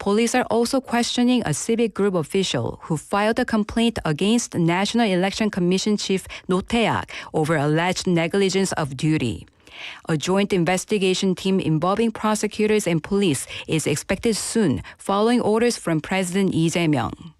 police are also questioning a civic group official who filed a complaint against National Election Commission Chief No Tae-ak over alleged negligence of duty. A joint investigation team involving prosecutors and police is expected soon, following orders from President Lee Jae-myung.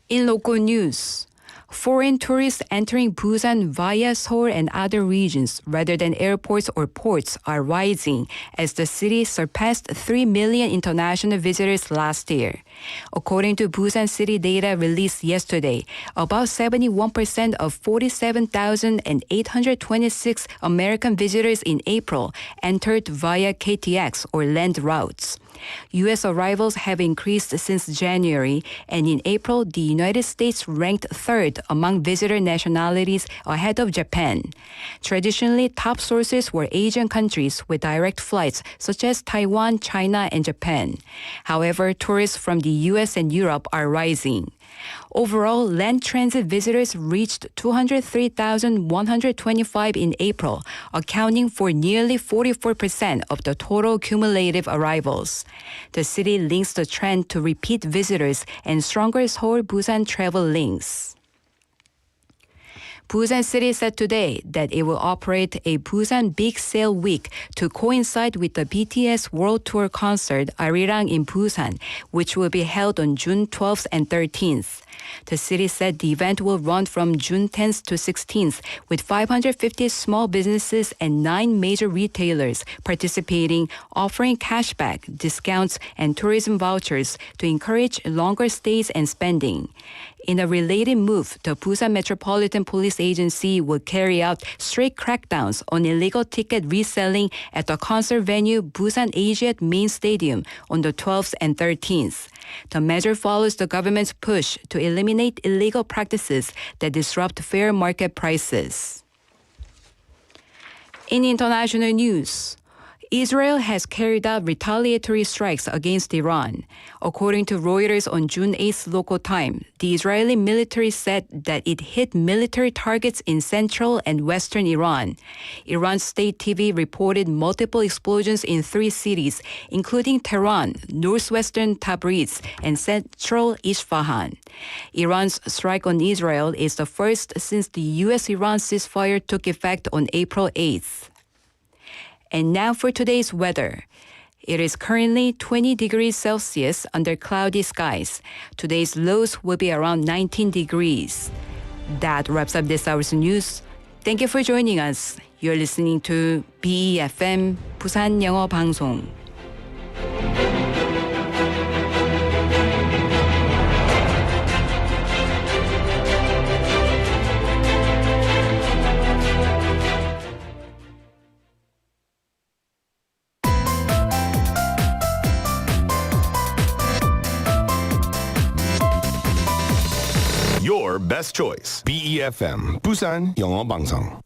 In local news, foreign tourists entering Busan via Seoul and other regions rather than airports or ports are rising as the city surpassed 3 million international visitors last year. According to Busan city data released yesterday, about 71% of 47,826 American visitors in April entered via KTX or land routes. U.S. arrivals have increased since January, and in April, the United States ranked third among visitor nationalities ahead of Japan. Traditionally, top sources were Asian countries with direct flights such as Taiwan, China, and Japan. However, tourists from the U.S. and Europe are rising. Overall, land transit visitors reached 203,125 in April, accounting for nearly 44% of the total cumulative arrivals. The city links the trend to repeat visitors and stronger Seoul-Busan travel links. Busan City said today that it will operate a Busan Big Sale Week to coincide with the BTS World Tour concert Arirang in Busan, which will be held on June 12th and 13th. The city said the event will run from June 10th to 16th, with 550 small businesses and 9 major retailers participating, offering cashback, discounts, and tourism vouchers to encourage longer stays and spending. In a related move, the Busan Metropolitan Police Agency will carry out strict crackdowns on illegal ticket reselling at the concert venue Busan Asiad Main Stadium on the 12th and 13th. The measure follows the government's push to eliminate illegal practices that disrupt fair market prices. In international news, Israel has carried out retaliatory strikes against Iran. According to Reuters on June 8th local time, the Israeli military said that it hit military targets in central and western Iran. Iran's state TV reported multiple explosions in 3 cities, including Tehran, northwestern Tabriz, and central Isfahan. Iran's strike on Israel is the first since the U.S.-Iran ceasefire took effect on April 8th. And now for today's weather. It is currently 20 degrees Celsius under cloudy skies. Today's lows will be around 19 degrees. That wraps up this hour's news. Thank you for joining us. You're listening to BEFM 부산영어방송. Your best choice. BEFM 부산영어방송.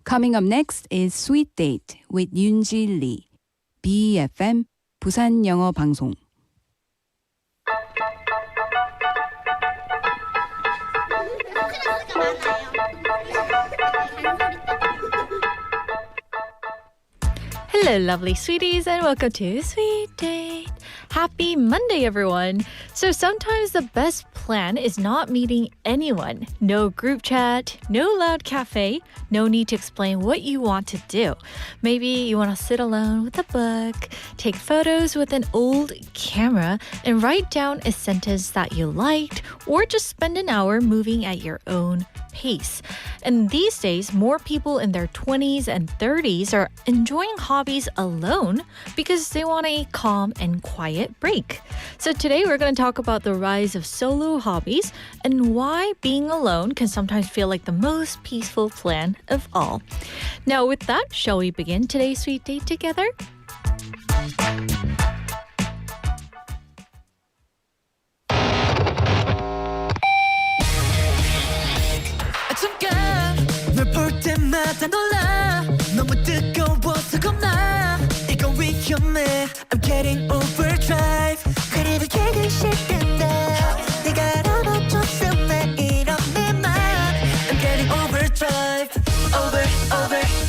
Coming up next is Sweet Date with Yoonji Lee. BEFM 부산영어방송. Hello, lovely sweeties, and welcome to Sweet Date. Happy Monday, everyone. So sometimes the best plan is not meeting anyone. No group chat, no loud cafe, no need to explain what you want to do. Maybe you want to sit alone with a book, take photos with an old camera, and write down a sentence that you liked, or just spend an hour moving at your own pace. And these days, more people in their 20s and 30s are enjoying hobbies alone because they want a calm and quiet break. So today we're going to talk about the rise of solo hobbies and why being alone can sometimes feel like the most peaceful plan of all. Now with that, shall we begin today's sweet date together? 때마다 놀라 너무 뜨거워서 겁나 이건 위험해 I'm getting overdrive 그래도 얘기 싫던데 네가 알아봐줬으면 이런 내 맘 I'm getting overdrive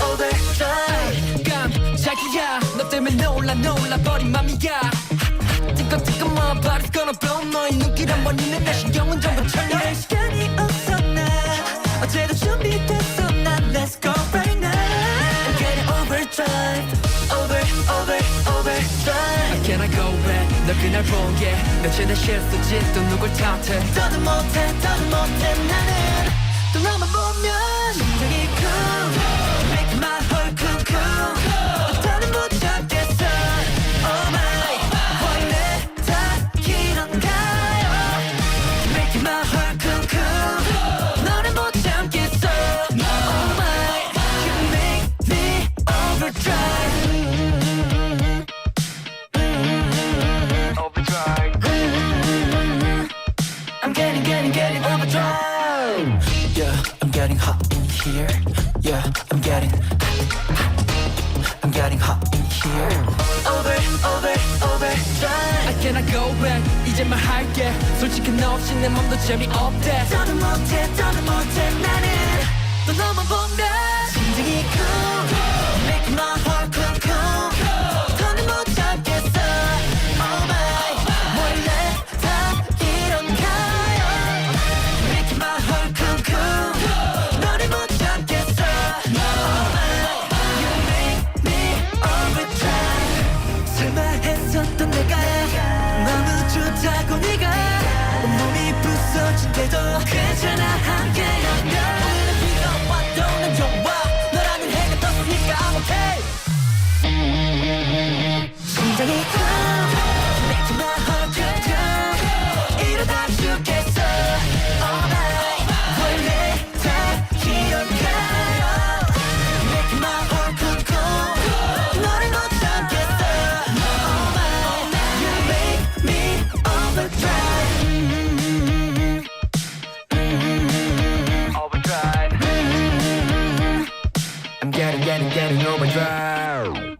overdrive 깜짝이야 너 때문에 놀라버린 맘이야 뜨끈뜨끈 my body's gonna blow 너의 눈길 한 번이면 내 신경은 전부 철려 이럴 시간이 없어 나 어제도 준비됐어 난 let's go right now I'm getting overdrive overdrive Can I go back 널 그날 본 게 며칠 내 실수지 또 누굴 탓해 더도 못해 나는 또 너만 보면 심장이 cool Make my heart cool 어떠는 못 잡겠어 Oh my 원래 다 이런가요 Make my heart cool 너를 못 참겠어 Oh my You make me overdrive I'm getting overdrive Yeah, I'm getting hot in here Yeah, I'm getting hot in here overdrive I cannot go back 이제 말할게 솔직히 너 없이 내 맘도 재미없대 더도 못해 나는 또 너만 보면 심장이 cool Make my heart cool 더는 못 잡겠어 Oh my 원래 다 이런가요 Make my heart cool 너를 못 잡겠어 Oh my You make me overdrive 설마 했었던 내가 너무 좋다고 네가 온몸이 부서진대도 괜찮아 함께하면 오늘은 비가 와도 난 좋아 너라는 해가 떴으니까 I'm okay 심장이 cool Make my heart cool 이러다 죽겠어 Oh my 원래 다 이런가요 Make my heart cool 너를 못 참겠어 Oh my You make me overdrive Overdrive I'm getting overdrive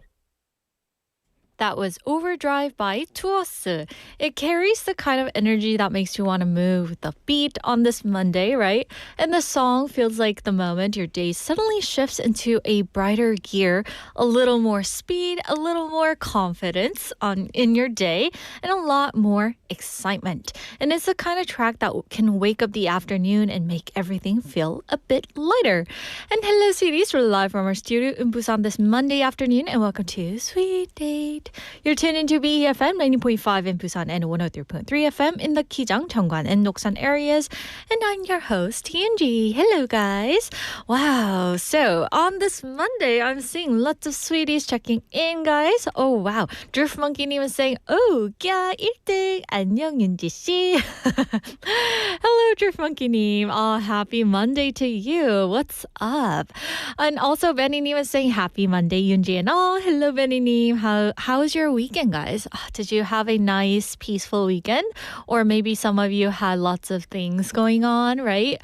That was Overdrive by Tuosu. It carries the kind of energy that makes you want to move with the beat on this Monday, right? And the song feels like the moment your day suddenly shifts into a brighter gear, a little more speed, a little more confidence in your day, and a lot more excitement. And it's the kind of track that can wake up the afternoon and make everything feel a bit lighter. And hello, sweeties. We're live from our studio in Busan this Monday afternoon, and welcome to Sweet Date. You're tuned into BEFM 90.5 in Busan and 103.3 FM in the Kijang, Cheongwan, and Noksan areas. And I'm your host, TNG. Hello, guys. Wow. So on this Monday, I'm seeing lots of sweeties checking in, guys. Oh, wow. Drift Monkey 님 is saying, oh, 꺄 1등. 안녕, 윤지 씨. Hello, Drift Monkey 님. Oh, happy Monday to you. What's up? And also, Benny Nim is saying, happy Monday, Yunji and all. Hello, Benny Nim. How was your weekend, guys? Did you have a nice, peaceful weekend? Or maybe some of you had lots of things going on, right?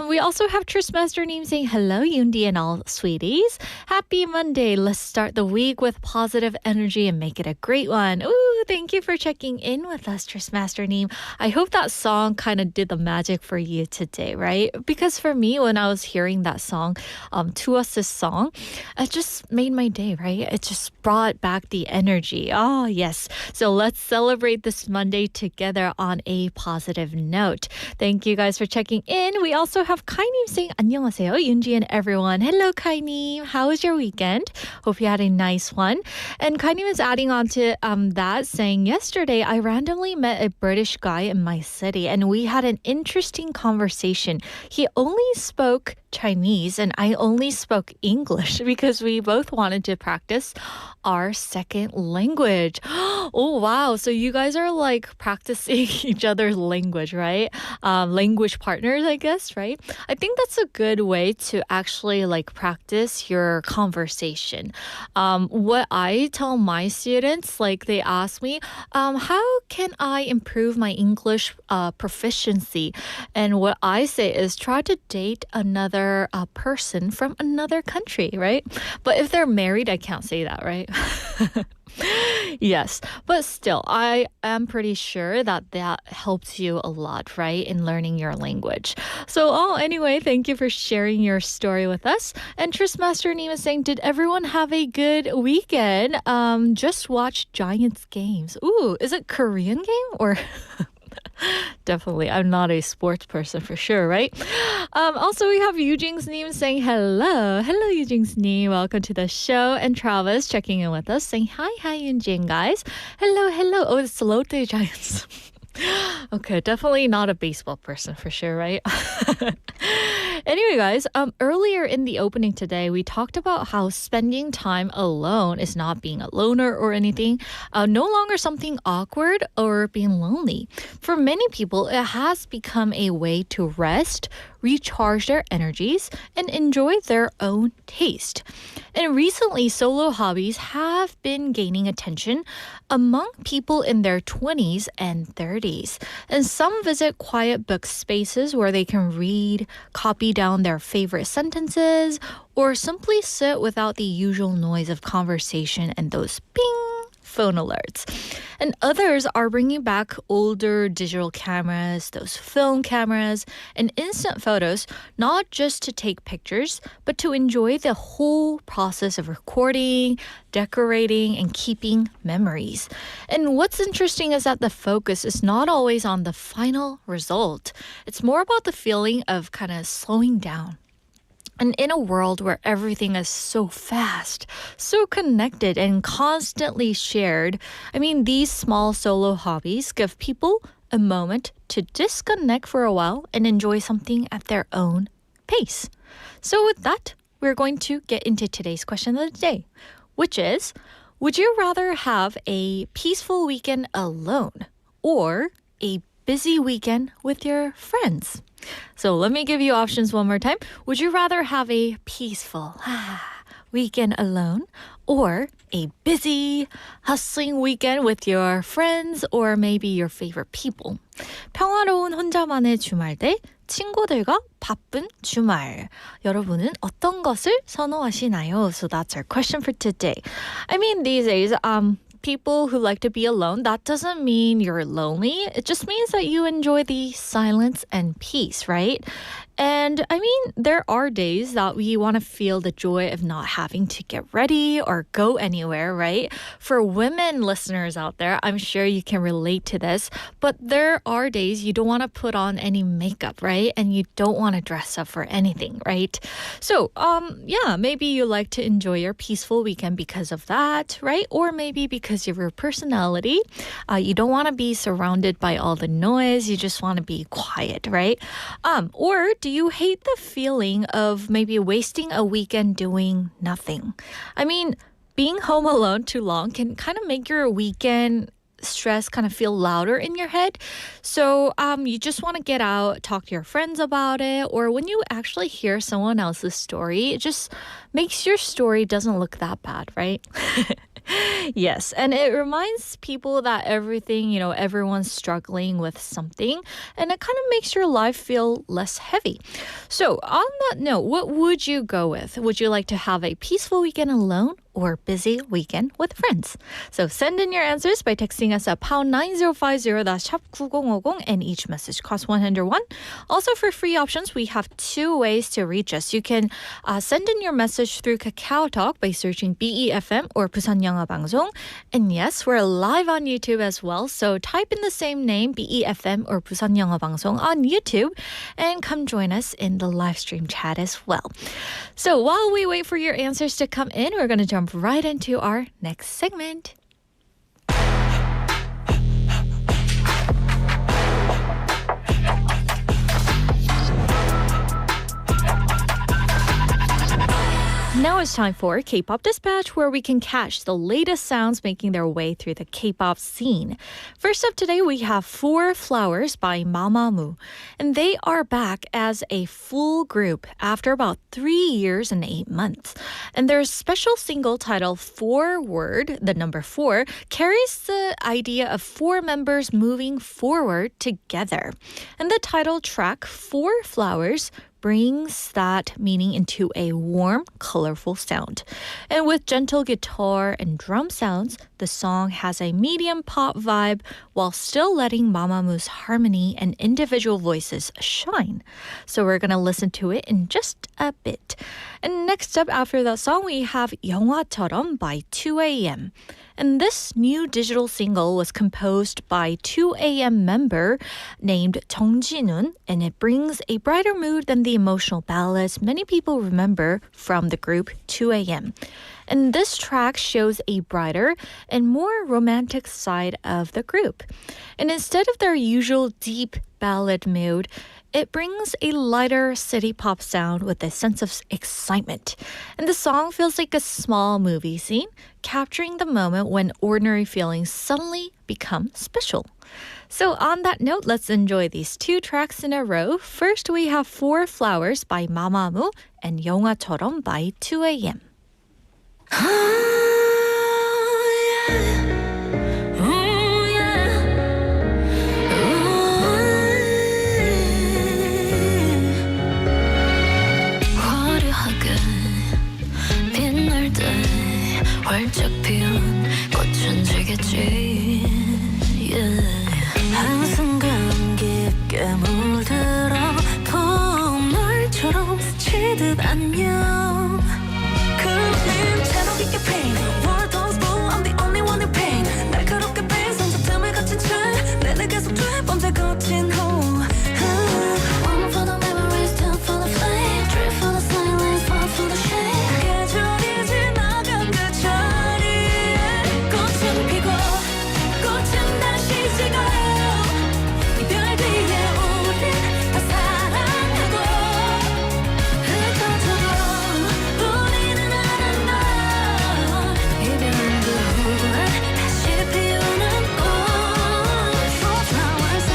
We also have Tristmaster Nim saying, hello, Yundi and all sweeties. Happy Monday. Let's start the week with positive energy and make it a great one. Ooh, thank you for checking in with us, Tristmaster Nim. I hope that song kind of did the magic for you today, right? Because for me, when I was hearing that song, To Us's song, it just made my day, right? It just brought back the energy. Oh, yes. So let's celebrate this Monday together on a positive note. Thank you guys for checking in. We also have Kainim saying 안녕하세요, Yunji and everyone. Hello, Kainim. How was your weekend? Hope you had a nice one. And Kainim is adding on to that, saying, yesterday I randomly met a British guy in my city and we had an interesting conversation. He only spoke Chinese and I only spoke English because we both wanted to practice our second language. Oh, wow. So you guys are like practicing each other's language, right? Language partners, I guess, right? I think that's a good way to actually like practice your conversation. What I tell my students, like they ask me, how can I improve my English proficiency? And what I say is try to date another they're a person from another country, right? But if they're married, I can't say that, right? Yes, but still, I am pretty sure that that helps you a lot, right, in learning your language. So, anyway, thank you for sharing your story with us. And Tristmaster-님 is saying, did everyone have a good weekend? Just watched Giants games. Ooh, is it Korean game or... Definitely. I'm not a sports person for sure, right? Also, we have Eugene-님 saying hello. Hello, Eugene-님. Welcome to the show. And Travis checking in with us saying hi, Eugene, guys. Hello, hello. Oh, it's the Lotte Giants. Okay, definitely not a baseball person for sure, right? Anyway, guys, earlier in the opening today, we talked about how spending time alone is not being a loner or anything, no longer something awkward or being lonely. For many people, it has become a way to rest, recharge their energies, and enjoy their own taste. And recently, solo hobbies have been gaining attention among people in their 20s and 30s. And some visit quiet book spaces where they can read, copy down their favorite sentences, or simply sit without the usual noise of conversation and those ping phone alerts. And others are bringing back older digital cameras, those film cameras, and instant photos, not just to take pictures, but to enjoy the whole process of recording, decorating, and keeping memories. And what's interesting is that the focus is not always on the final result. It's more about the feeling of kind of slowing down. And in a world where everything is so fast, so connected, and constantly shared, these small solo hobbies give people a moment to disconnect for a while and enjoy something at their own pace. So with that, we're going to get into today's question of the day, which is, would you rather have a peaceful weekend alone or a busy weekend with your friends? So let me give you options one more time. Would you rather have a peaceful weekend alone or a busy, hustling weekend with your friends or maybe your favorite people? 평화로운 혼자만의 주말 대 친구들과 바쁜 주말. 여러분은 어떤 것을 선호하시나요? So that's our question for today. These days, people who like to be alone, that doesn't mean you're lonely. It just means that you enjoy the silence and peace, right? And there are days that we want to feel the joy of not having to get ready or go anywhere, right? For women listeners out there, I'm sure you can relate to this, but there are days you don't want to put on any makeup, right? And you don't want to dress up for anything, right? So, maybe you like to enjoy your peaceful weekend because of that, right? Or maybe because of your personality. You don't want to be surrounded by all the noise. You just want to be quiet, right? Or do you hate the feeling of maybe wasting a weekend doing nothing? Being home alone too long can kind of make your weekend stress kind of feel louder in your head. So you just want to get out, talk to your friends about it, or when you actually hear someone else's story, it just makes your story doesn't look that bad, right? Yes, and it reminds people that everything, everyone's struggling with something, and it kind of makes your life feel less heavy. So on that note, what would you go with? Would you like to have a peaceful weekend alone or busy weekend with friends? So send in your answers by texting us at pound 9050, that's 샵 9050, and each message costs 101. Also, for free options, we have two ways to reach us. You can send in your message through Kakao Talk by searching BEFM or 부산영어방송. And yes, we're live on YouTube as well. So type in the same name, BEFM or 부산영어방송 on YouTube, and come join us in the live stream chat as well. So while we wait for your answers to come in, we're going to jump right into our next segment. Now it's time for K-pop Dispatch, where we can catch the latest sounds making their way through the K-pop scene. First up today, we have Four Flowers by Mamamoo. And they are back as a full group after about 3 years and 8 months. And their special single titled Forward, the number 4, carries the idea of 4 members moving forward together. And the title track, Four Flowers, brings that meaning into a warm, colorful sound. And with gentle guitar and drum sounds, the song has a medium pop vibe while still letting Mamamoo's harmony and individual voices shine. So we're going to listen to it in just a bit. And next up after that song, we have 영화처럼 by 2AM. And this new digital single was composed by 2AM member named 정진훈, and it brings a brighter mood than the emotional ballads many people remember from the group 2AM. And this track shows a brighter and more romantic side of the group. And instead of their usual deep ballad mood, it brings a lighter city pop sound with a sense of excitement. And the song feels like a small movie scene, capturing the moment when ordinary feelings suddenly become special. So on that note, let's enjoy these two tracks in a row. First, we have Four Flowers by Mamamoo and 영화처럼 by 2AM. 활짝 피운 꽃은 지겠지 한순간 깊게 물들어 봄날처럼 스치듯 안녕 그림 채로 깊게 paint War tones blue I'm the only one in pain 날카롭게 빈 상처 틈을 거친 채 내내 계속 돼 범죄 거친 호흡 One for the memories, two for the flame Three for the silence, four for the shame 계절이 지나간 그 자리에 꽃은 피고 꽃은 다시 지고 이별 뒤에 우린 다 사랑하고 흩어져도 우리는 알아 이별 후에 다시 피우는 꽃 Four flowers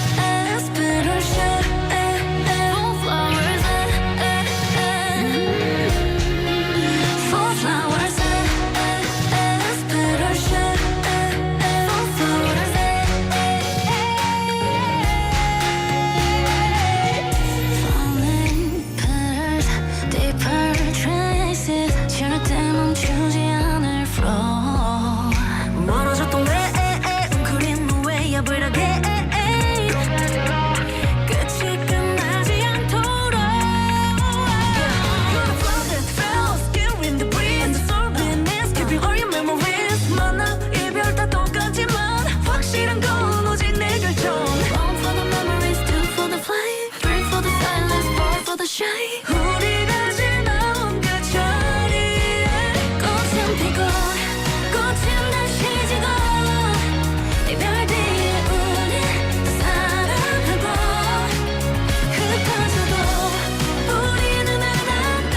as bitter shade Four flowers Four flowers as bitter shade Four flowers Falling petals deeper traces 절대 멈추지 않을 flow 멀어졌던 내 웅크린 무에 야불하게 끝이 끝나지 않도록 You're the flower that fell still in the breeze The soul beneath keeping all your memories 만남 이별 다 똑같지만 확실한 건 오직 내 결정 One for the memories, two for the flame Three for the silence, four for the shine 우리가 지나온 그 자리에 꽃은 피고 꽃은 다시 지고 이별 뒤에 우린 다 사랑하고 흩어져도 우리는 알았다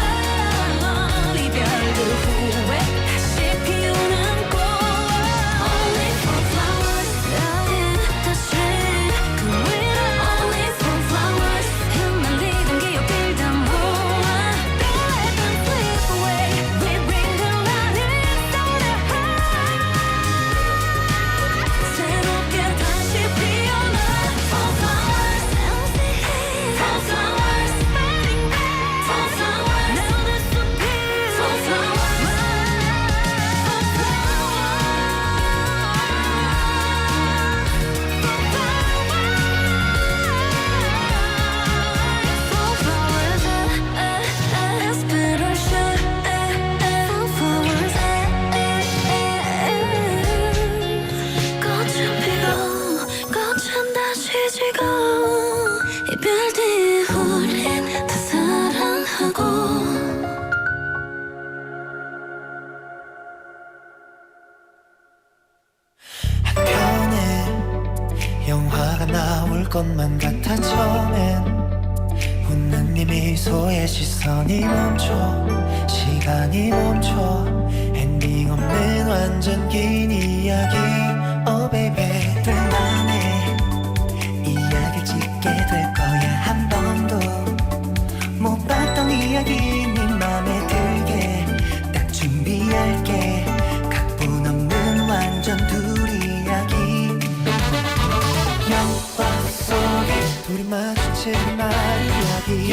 이별 후에 다시 피우는 꽃 Only four flowers in the street 그 위로 Only four flowers 흩날리던 기억들 다 모아 Don't let them slip away We bring the light into the heart 새롭게 다시 피어나 Four flowers Four flowers spreading out Four flowers now the 숲이 Four flowers Four flowers as bitter shade Four flowers 꽃은 피고 꽃은 다시 지고 이별 뒤에 우린 다 사랑하고 한편에 영화가 나올 것만 같아 처음엔 웃는 네 미소에 시선이 멈춰 시간이 멈춰 엔딩 없는 완전 긴 이야기 Oh baby 둘만의 이야기를 짓게 될 거야 한 번도 못 봤던 이야기 네 맘에 들게 딱 준비할게 각본 없는 완전 둘 이야기 영화 속에 둘이 마주친 날 이야기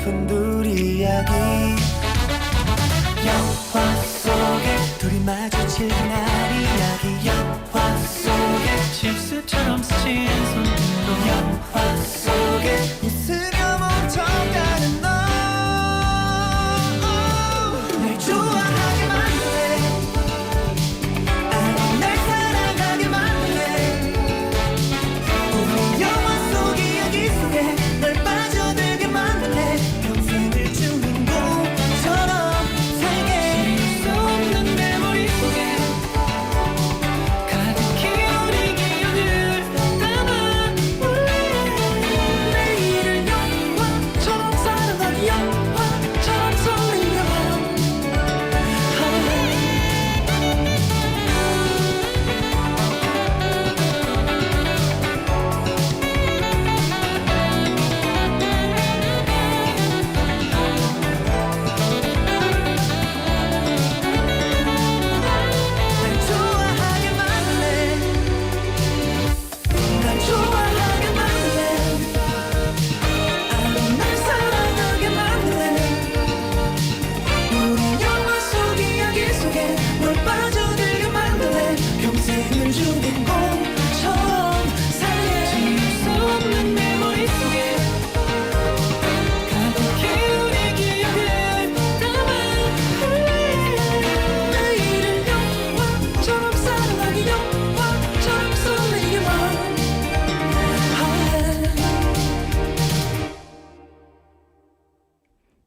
깊은 둘이 이야기 영화 속에 둘이 마주칠 그날 이야기 영화 속에 실수처럼 스친 손도 영화 속에 웃으며 멈춰가는 너 날 좋아하게 만들래 아니 날 사랑하게 만들래 우리 영화 속 이야기 속에 널 빠져들게 만들래 평생을 주인공처럼 살게 쉴 수 없는 내 머릿속에 가득히 우리 기억을 담아올래 내일을 영화처럼 살아가기 영화처럼 소리가 날 좋아하게 만들래 날 좋아하게 만들래 아니 날 사랑하게 만들래 우리 영화 속 이야기 속에 널 빠져들게 만들래 평생을 주인공처럼 살게 지울 수 없는 내 머릿속에 가득히 우리 기억을 담아올래 내일을 영화처럼 살아가기 영화처럼 설레기만 할래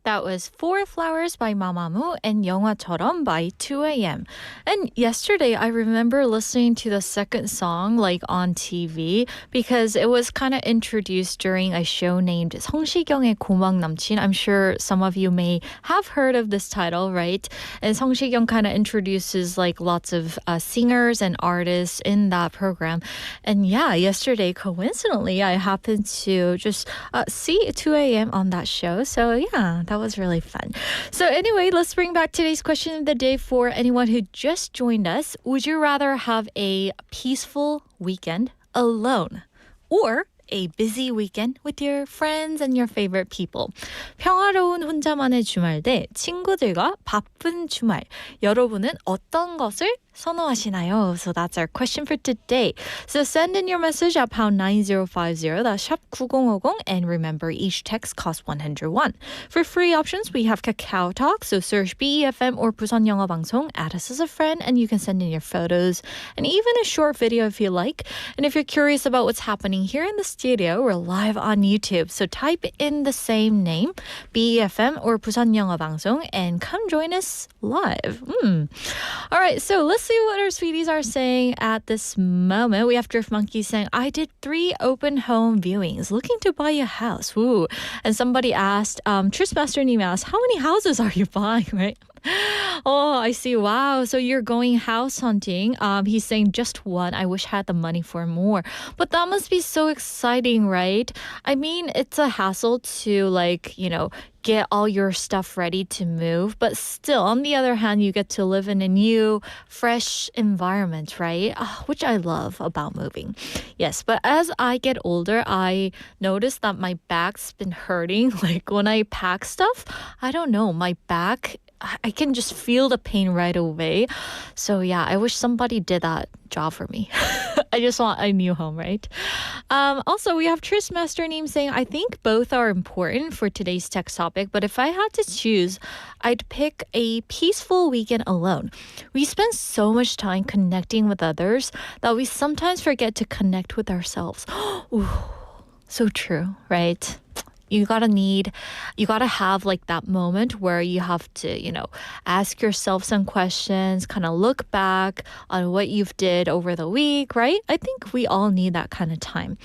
That was Four Flowers by Mamamoo and 영화처럼 by 2AM. And yesterday, I remember listening to the second song like on TV because it was kind of introduced during a show named 성시경의 고막 남친. I'm sure some of you may have heard of this title, right? And 성시경 kind of introduces like lots of singers and artists in that program. And yeah, yesterday, coincidentally, I happened to just see 2AM on that show. So yeah, that was really fun. So anyway, let's bring back today's question of the day for anyone who just joined us. Would you rather have a peaceful weekend alone or a busy weekend with your friends and your favorite people? 평화로운 혼자만의 주말 대 친구들과 바쁜 주말. 여러분은 어떤 것을 선호하시나요? So that's our question for today. So send in your message at pound 9050, that's 샵 9050, and remember each text costs 101. For free options, we have Kakao Talk, so search BEFM or 부산영어방송, add us as a friend, and you can send in your photos and even a short video if you like. And if you're curious about what's happening here in the studio, we're live on YouTube, so type in the same name, BEFM or 부산영어방송, and come join us live. All right, so let's see what our sweeties are saying at this moment. We have Drift Monkey saying, I did 3 open home viewings looking to buy a house. Ooh. And somebody asked, Trustmaster님 asked, how many houses are you buying, right? Oh, I see. Wow. So you're going house hunting. He's saying just one. I wish I had the money for more. But that must be so exciting, right? I mean, it's a hassle to get all your stuff ready to move. But still, on the other hand, you get to live in a new, fresh environment, right? Which I love about moving. Yes, but as I get older, I notice that my back's been hurting. Like when I pack stuff, I don't know, my back, I can just feel the pain right away. So yeah, I wish somebody did that job for me. I just want a new home, right? Also, we have Tristmaster Neem saying, I think both are important for today's text topic, but if I had to choose, I'd pick a peaceful weekend alone. We spend so much time connecting with others that we sometimes forget to connect with ourselves. Ooh, so true, right? You gotta have like that moment where you have to, ask yourself some questions, kind of look back on what you've did over the week, right? I think we all need that kind of time.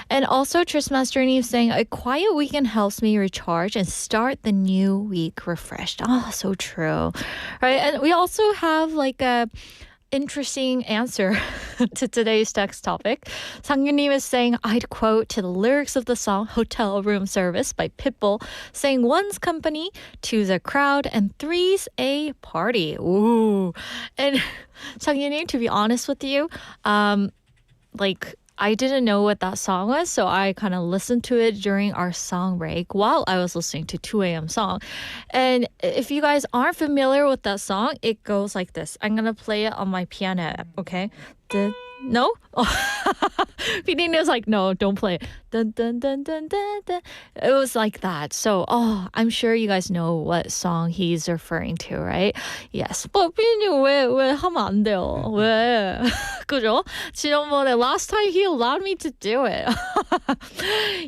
And also, Tristmaster Neve saying, a quiet weekend helps me recharge and start the new week refreshed. Oh, so true. Right? And we also have like a interesting answer to today's text topic. Sangyunim is saying, I'd quote to the lyrics of the song Hotel Room Service by Pitbull, saying one's company, two's a crowd, and three's a party. Ooh. And Sangyunim, to be honest with you, I didn't know what that song was, so I kind of listened to it during our song break while I was listening to 2 a.m. song. And if you guys aren't familiar with that song, it goes like this. I'm going to play it on my piano app, okay? No? PD was like, no, don't play it. Dun, dun, dun, dun, dun, dun. It was like that. So, I'm sure you guys know what song he's referring to, right? Yes. But PD님 왜 하면 안 돼요? 왜? 그죠? 지난번에 last time he allowed me to do it.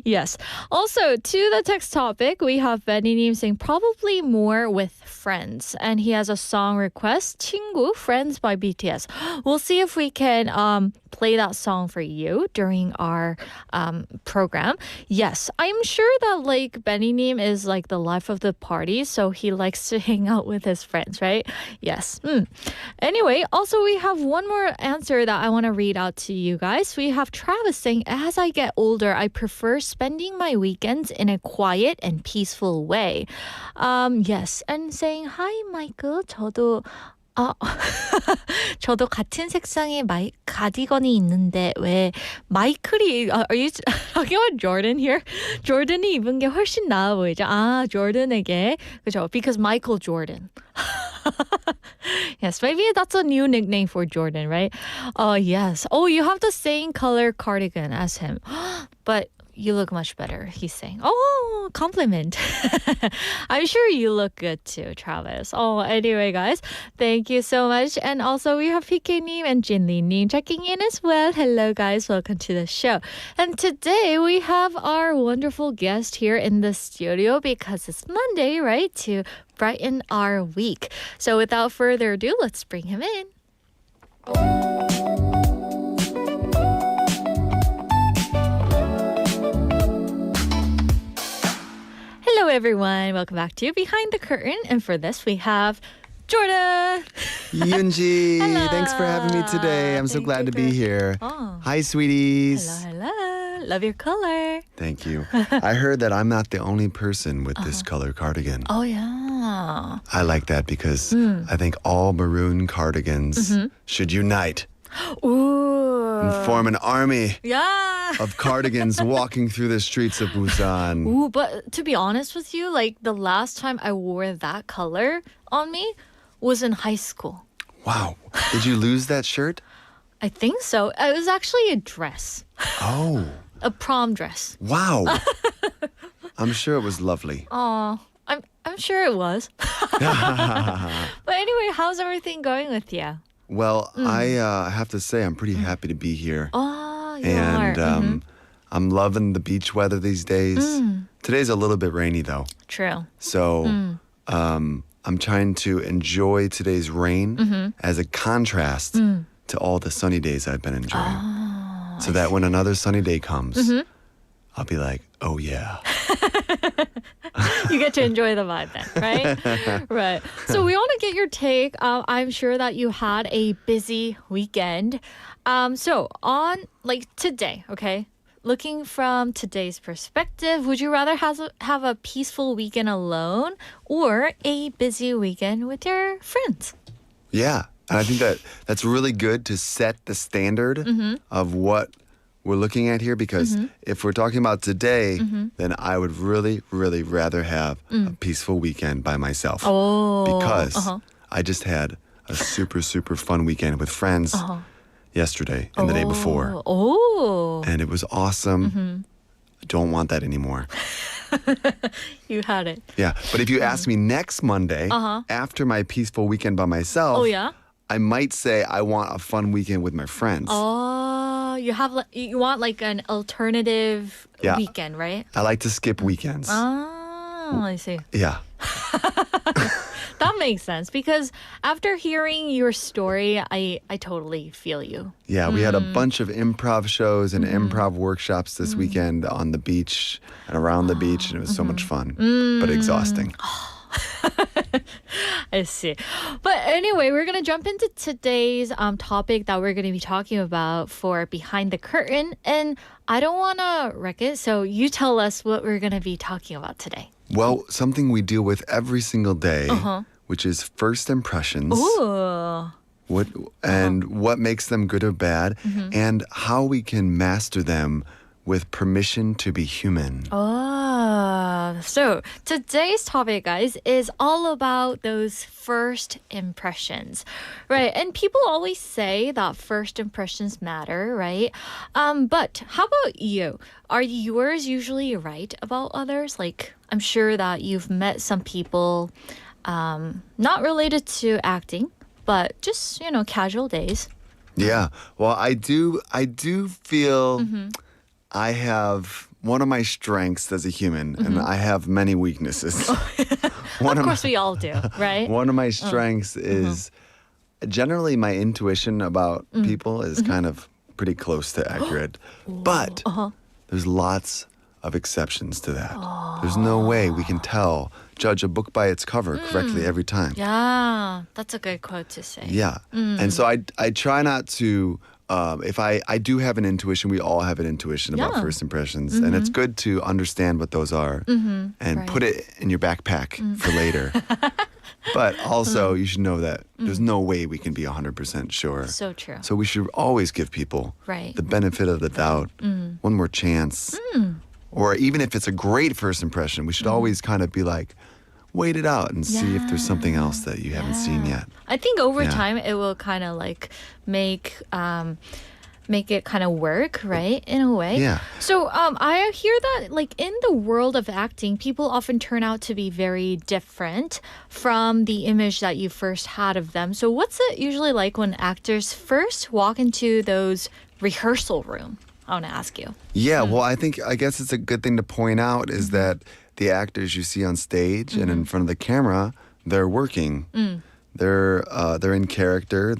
Yes. Also, to the text topic, we have Benny님 saying probably more with friends. And he has a song request, 친구, Friends by BTS. We'll see if we can play that song for you during our program. Yes, I'm sure that like Benny님 is like the life of the party, so he likes to hang out with his friends, right? Yes. Anyway, also we have one more answer that I want to read out to you guys. We have Travis saying, as I get older, I prefer spending my weekends in a quiet and peaceful way. Yes, and saying, hi, Michael. 저도 같은 색상의 가디건이 있는데 왜 마이클이 are you talking about Jordan here? 조던이 입은 게 훨씬 나아 보이죠? 조던에게 그죠? Because Michael Jordan. Yes, maybe that's a new nickname for Jordan, right? Yes. Oh, you have the same color cardigan as him. But you look much better, he's saying. Oh, compliment. I'm sure you look good too, Travis. Anyway, guys, thank you so much. And also, we have PK님 and Jinli-님 checking in as well. Hello, guys. Welcome to the show. And today, we have our wonderful guest here in the studio because it's Monday, right? To brighten our week. So without further ado, let's bring him in. Hello, everyone. Welcome back to Behind the Curtain. And for this, we have Jordan. Yunji, Hello. thanks for having me today. I'm so Thank glad you, to be girl. here. Oh. Hi, sweeties. Hello. Love your color. Thank you. I heard that I'm not the only person with this color cardigan. Oh, yeah. I like that because I think all maroon cardigans should unite Ooh. and form an army Yeah. of cardigans walking through the streets of Busan. Ooh, but to be honest with you, like the last time I wore that color on me was in high school. Wow. Did you lose that shirt? I think so. It was actually a dress, Oh, a prom dress. wow. I'm sure it was lovely. Oh, I'm sure it was. But anyway, how's everything going with you? Well, I have to say I'm pretty happy to be here. Oh, you And are. I'm loving the beach weather these days. Today's a little bit rainy though. True. So I'm trying to enjoy today's rain as a contrast to all the sunny days I've been enjoying. So that when another sunny day comes, I'll be like, oh yeah. You get to enjoy the vibe then, right? Right. So we want to get your take. I'm sure that you had a busy weekend. So on like today, okay? Looking from today's perspective, would you rather have a peaceful weekend alone or a busy weekend with your friends? Yeah. And I think that's really good to set the standard of what we're looking at here because if we're talking about today, then I would really, really rather have a peaceful weekend by myself. Oh. Because I just had a super, super fun weekend with friends yesterday and the day before. Oh. And it was awesome. I don't want that anymore. You had it. Yeah. But if you ask me next Monday, after my peaceful weekend by myself, Oh, yeah? I might say I want a fun weekend with my friends. Oh, you want like an alternative Yeah. weekend, right? I like to skip weekends. Oh, I see. Yeah. That makes sense because after hearing your story, I totally feel you. Yeah, we had a bunch of improv shows and improv workshops this weekend on the beach and around the beach, and it was so much fun, but exhausting. I see. But anyway, we're going to jump into today's topic that we're going to be talking about for Behind the Curtain. And I don't want to wreck it, so you tell us what we're going to be talking about today. Well, something we deal with every single day, which is first impressions. Ooh. what makes them good or bad, and how we can master them with permission to be human. So today's topic, guys, is all about those first impressions, right? And people always say that first impressions matter, right? But how about you? Are yours usually right about others? Like, I'm sure that you've met some people, not related to acting, but just, casual days. Yeah. Well, I do feel I have one of my strengths as a human, and I have many weaknesses. Of course, we all do, right? One of my strengths is generally my intuition about people is kind of pretty close to accurate. But there's lots of exceptions to that. There's no way we can judge a book by its cover correctly every time. Yeah, that's a good quote to say. Yeah. And so I try not to, if I do have an intuition, we all have an intuition about first impressions. And it's good to understand what those are and put it in your backpack for later. But also, you should know that there's no way we can be 100% sure. So true. So we should always give people the benefit of the doubt, one more chance. Or even if it's a great first impression, we should always kind of be like, wait it out and see if there's something else that you haven't seen yet. I think over time it will kind of like make it kind of work, right? In a way. Yeah. So I hear that like in the world of acting, people often turn out to be very different from the image that you first had of them. So what's it usually like when actors first walk into those rehearsal room? I want to ask you. Yeah, well, I guess it's a good thing to point out is that the actors you see on stage and in front of the camera, they're working. They're in character.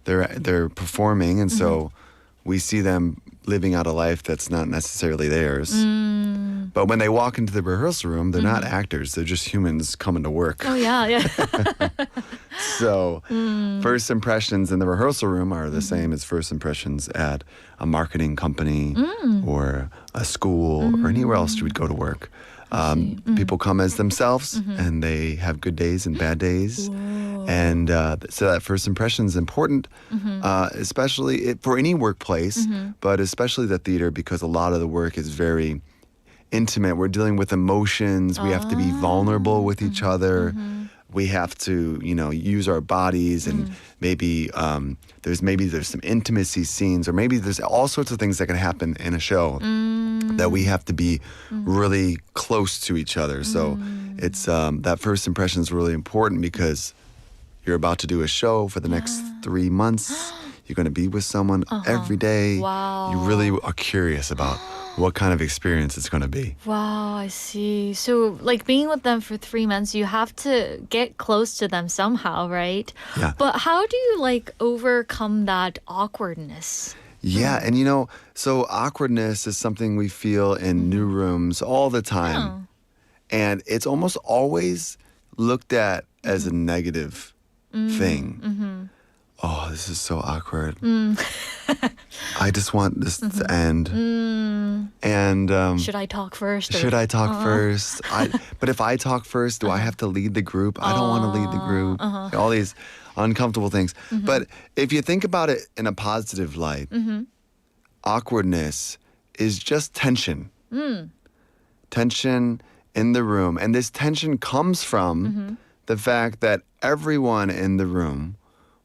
They're performing, and so we see them living out a life that's not necessarily theirs. But when they walk into the rehearsal room, they're not actors. They're just humans coming to work. Oh yeah. So first impressions in the rehearsal room are the same as first impressions at a marketing company or a school or anywhere else you would go to work. People come as themselves and they have good days and bad days. And so that first impression is important, especially for any workplace, but especially the theater because a lot of the work is very intimate. We're dealing with emotions. We have to be vulnerable with each other. We have to, use our bodies and maybe there's some intimacy scenes or maybe there's all sorts of things that can happen in a show that we have to be really close to each other. So it's that first impression is really important because you're about to do a show for the next 3 months. You're going to be with someone every day. Wow. You really are curious about what kind of experience it's going to be. Wow, I see. So like being with them for 3 months, you have to get close to them somehow, right? Yeah. But how do you like overcome that awkwardness? Yeah, and so awkwardness is something we feel in new rooms all the time. And it's almost always looked at as a negative thing. Oh, this is so awkward. I just want this to end. And Should I talk first? should I talk first? But if I talk first, do I have to lead the group? I don't want to lead the group. All these uncomfortable things. But if you think about it in a positive light, awkwardness is just tension. Tension in the room. And this tension comes from the fact that everyone in the room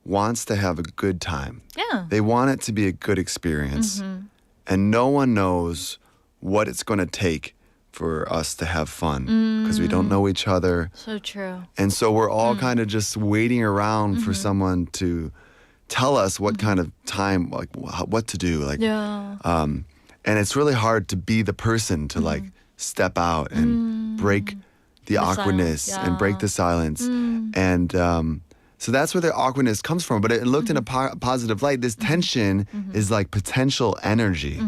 wants to have a good time. Yeah. They want it to be a good experience. And no one knows what it's going to take for us to have fun because we don't know each other. So true. And so we're all kind of just waiting around for someone to tell us what kind of time, like what to do. Like, Yeah. and it's really hard to be the person to like step out and break the awkwardness silence, and break the silence. And so that's where the awkwardness comes from. But it looked in a positive light. This tension is like potential energy.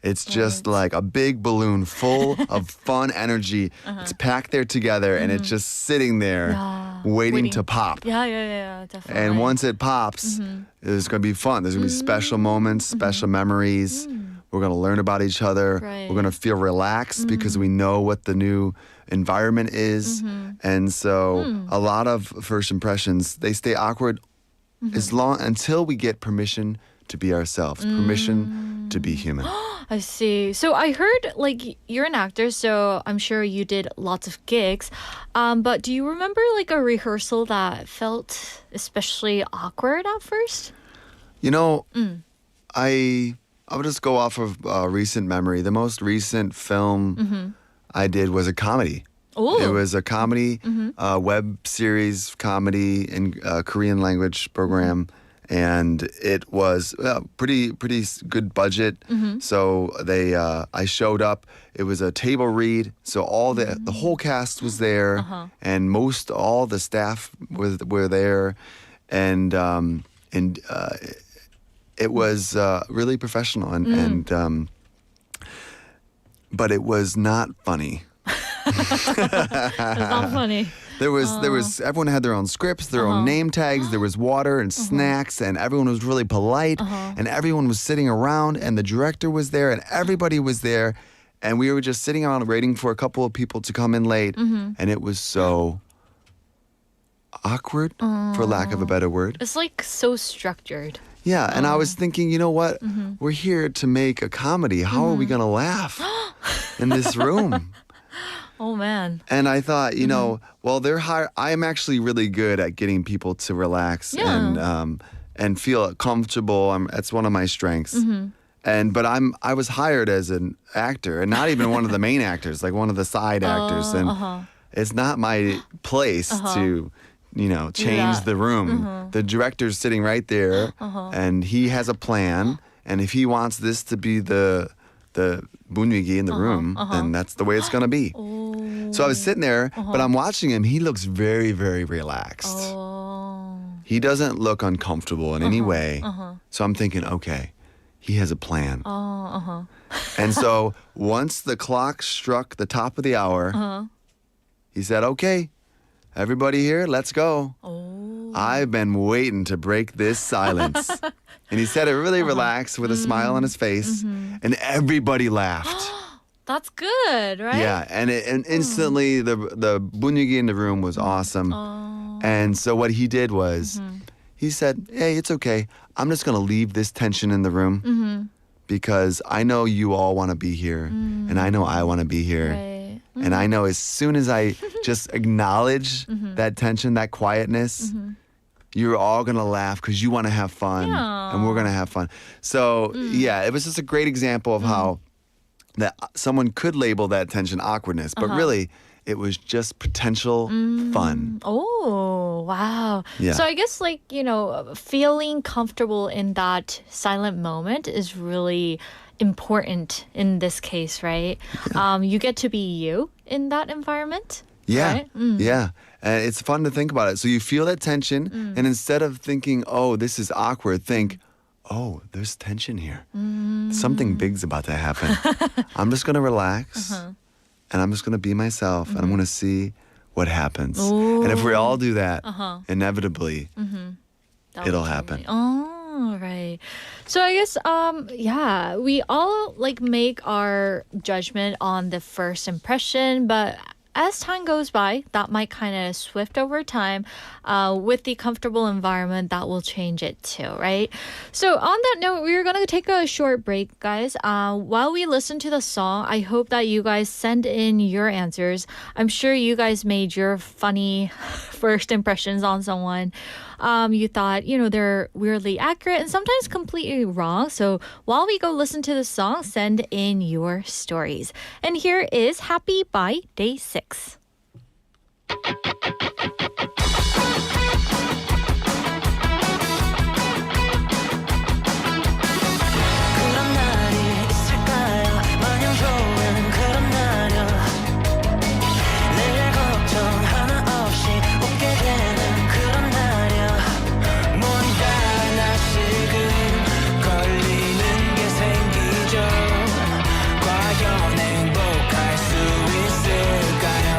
It's just like a big balloon full of fun energy. It's packed there together and it's just sitting there waiting to pop. Yeah, definitely. And once it pops, there's going to be fun. There's going to be special moments, special memories. We're going to learn about each other. Right. We're going to feel relaxed because we know what the new environment is. And so a lot of first impressions, they stay awkward as long until we get permission to be ourselves, permission to be human. I see. So I heard like you're an actor, so I'm sure you did lots of gigs. But do you remember like a rehearsal that felt especially awkward at first? You know, I would just go off of recent memory. The most recent film I did was a comedy. Oh. It was a comedy, web series comedy in Korean language program. And it was pretty good budget. So I showed up. It was a table read. So all the whole cast was there, and all the staff were there, and it was really professional but it was not funny. It's not funny. There was everyone had their own scripts, their own name tags. There was water and snacks, and everyone was really polite. And everyone was sitting around, and the director was there, and everybody was there, and we were just sitting around waiting for a couple of people to come in late, and it was so awkward, for lack of a better word. It's like so structured. Yeah, and I was thinking, you know what? We're here to make a comedy. How are we gonna laugh in this room? Oh man. And I thought, you know, well, I am actually really good at getting people to relax and feel comfortable. That's one of my strengths. But I was hired as an actor, and not even one of the main actors, like one of the side actors. And it's not my place to, change the room. The director's sitting right there, and he has a plan. And if he wants this to be the 분위기 in the room, then that's the way it's going to be. So I was sitting there, but I'm watching him. He looks very, very relaxed. He doesn't look uncomfortable in any way. So I'm thinking, okay, he has a plan. And so once the clock struck the top of the hour, he said, okay, everybody here, let's go. I've been waiting to break this silence. And he said it really relaxed with a smile on his face, and everybody laughed. That's good, right? Yeah, and instantly the 분위기 in the room was awesome. And so what he did was, he said, hey, it's okay. I'm just going to leave this tension in the room because I know you all want to be here, and I know I want to be here. Right. And I know as soon as I just acknowledge that tension, that quietness, you're all going to laugh because you want to have fun, and we're going to have fun. So, yeah, it was just a great example of how that someone could label that tension awkwardness, but really it was just potential fun. Oh, wow. Yeah. So I guess feeling comfortable in that silent moment is really important in this case, right? You get to be you in that environment. Yeah, right? yeah. And it's fun to think about it. So you feel that tension, and instead of thinking, oh, this is awkward, think, oh, there's tension here. Something big's about to happen. I'm just going to relax, and I'm just going to be myself, and I'm going to see what happens. Ooh. And if we all do that, inevitably, it'll happen. Oh, right. So I guess, we all make our judgment on the first impression, but as time goes by, that might kind of swift over time. With the comfortable environment, that will change it too, right? So on that note, we're going to take a short break, guys. While we listen to the song, I hope that you guys send in your answers. I'm sure you guys made your funny first impressions on someone. You thought, they're weirdly accurate and sometimes completely wrong. So while we go listen to the song, send in your stories. And here is Happy by Day 6. 그런 날이 있을까요? 마냥 좋은 그런 날이요. 내일 걱정 하나 없이 웃게 되는 그런 날이요. 뭔가 하나씩은 걸리는 게 생기죠. 과연 행복할 수 있을까요?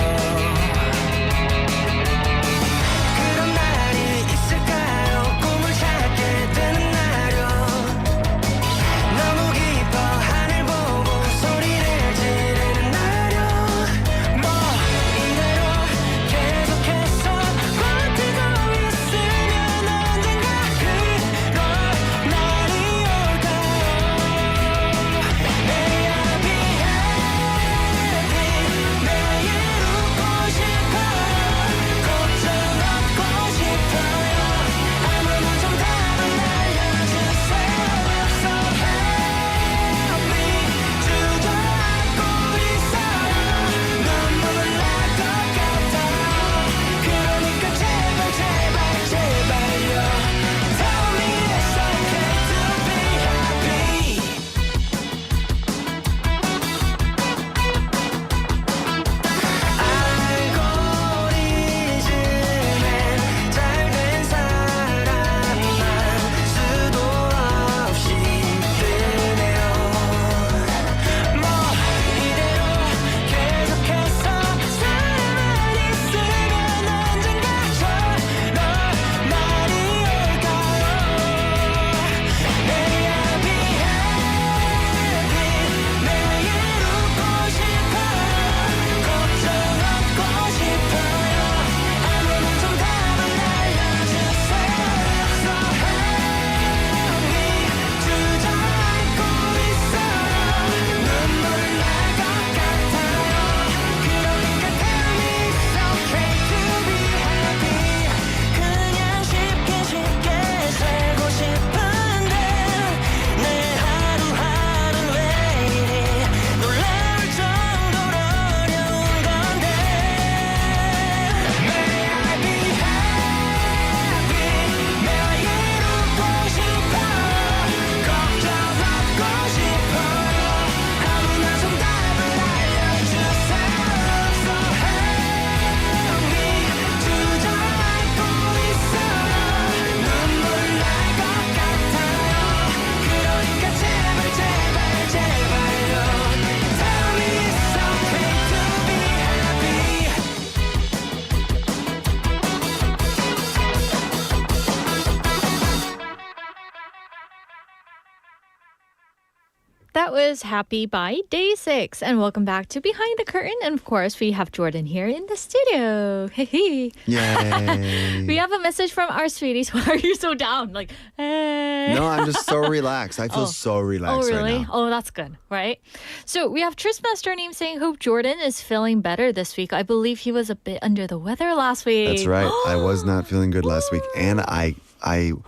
that was Happy by Day 6. And welcome back to Behind the Curtain. And of course, we have Jordan here in the studio. Hey. Yay. We have a message from our sweeties. Why are you so down? Like, hey. No, I'm just so relaxed. I feel so relaxed Oh, really? right now. Oh, that's good, right? So we have Tristmaster name saying, hope Jordan is feeling better this week. I believe he was a bit under the weather last week. That's right. I was not feeling good last week. And I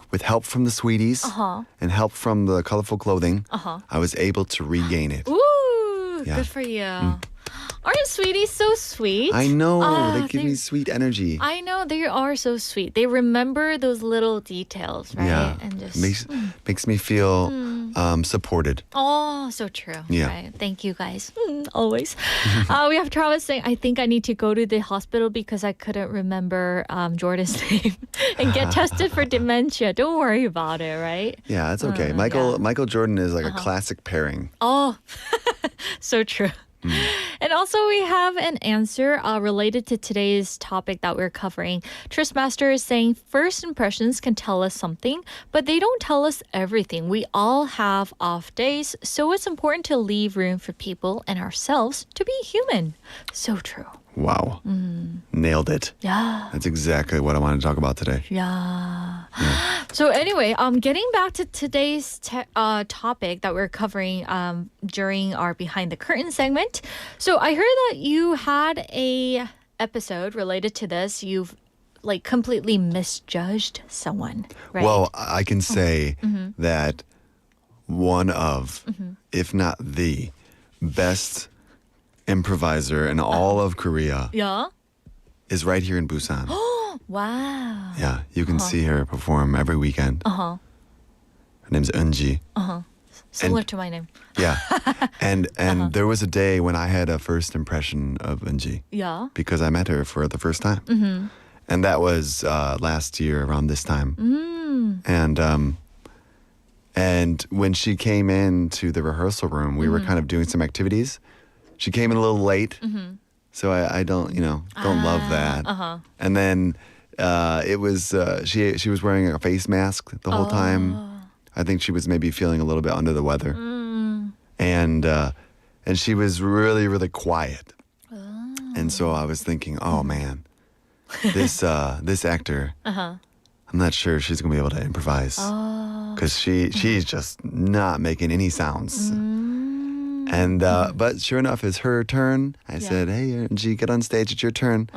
with help from the sweeties and help from the colorful clothing, I was able to regain it. Ooh, Yeah. good for you. Aren't sweeties so sweet? I know. Ah, they give me sweet energy. I know, they are so sweet. They remember those little details, right? Yeah. And just Makes me feel supported. oh, so true. Yeah. Right. Thank you guys. Always. We have Travis saying, I think I need to go to the hospital because I couldn't remember Jordan's name and get tested for dementia. Don't worry about it, right? Yeah, it's okay. yeah. Michael Jordan is like a classic pairing. Oh, so true. And also we have an answer related to today's topic that we're covering. Tristmaster is saying first impressions can tell us something, but they don't tell us everything. We all have off days, so it's important to leave room for people and ourselves to be human. So true. Wow. Nailed it. Yeah. That's exactly what I wanted to talk about today. Yeah. So anyway, getting back to today's topic that we're covering during our Behind the Curtain segment. So I heard that you had a episode related to this. You've like completely misjudged someone, right? Well, I can say that one of, if not the best improviser in all of Korea yeah. is right here in Busan. Wow. Yeah, you can see her perform every weekend. Her name's Eunji. Similar to my name. Yeah. And there was a day when I had a first impression of Eunji Yeah. because I met her for the first time. And that was last year around this time. And when she came into the rehearsal room, we were kind of doing some activities. She came in a little late. So I don't love that. And then it was she was wearing a face mask the whole time. I think she was maybe feeling a little bit under the weather. And she was really, really quiet. And so I was thinking, oh man, this actor, I'm not sure she's gonna be able to improvise because she's just not making any sounds. And but sure enough, it's her turn. I said, "Hey, G, get on stage. It's your turn."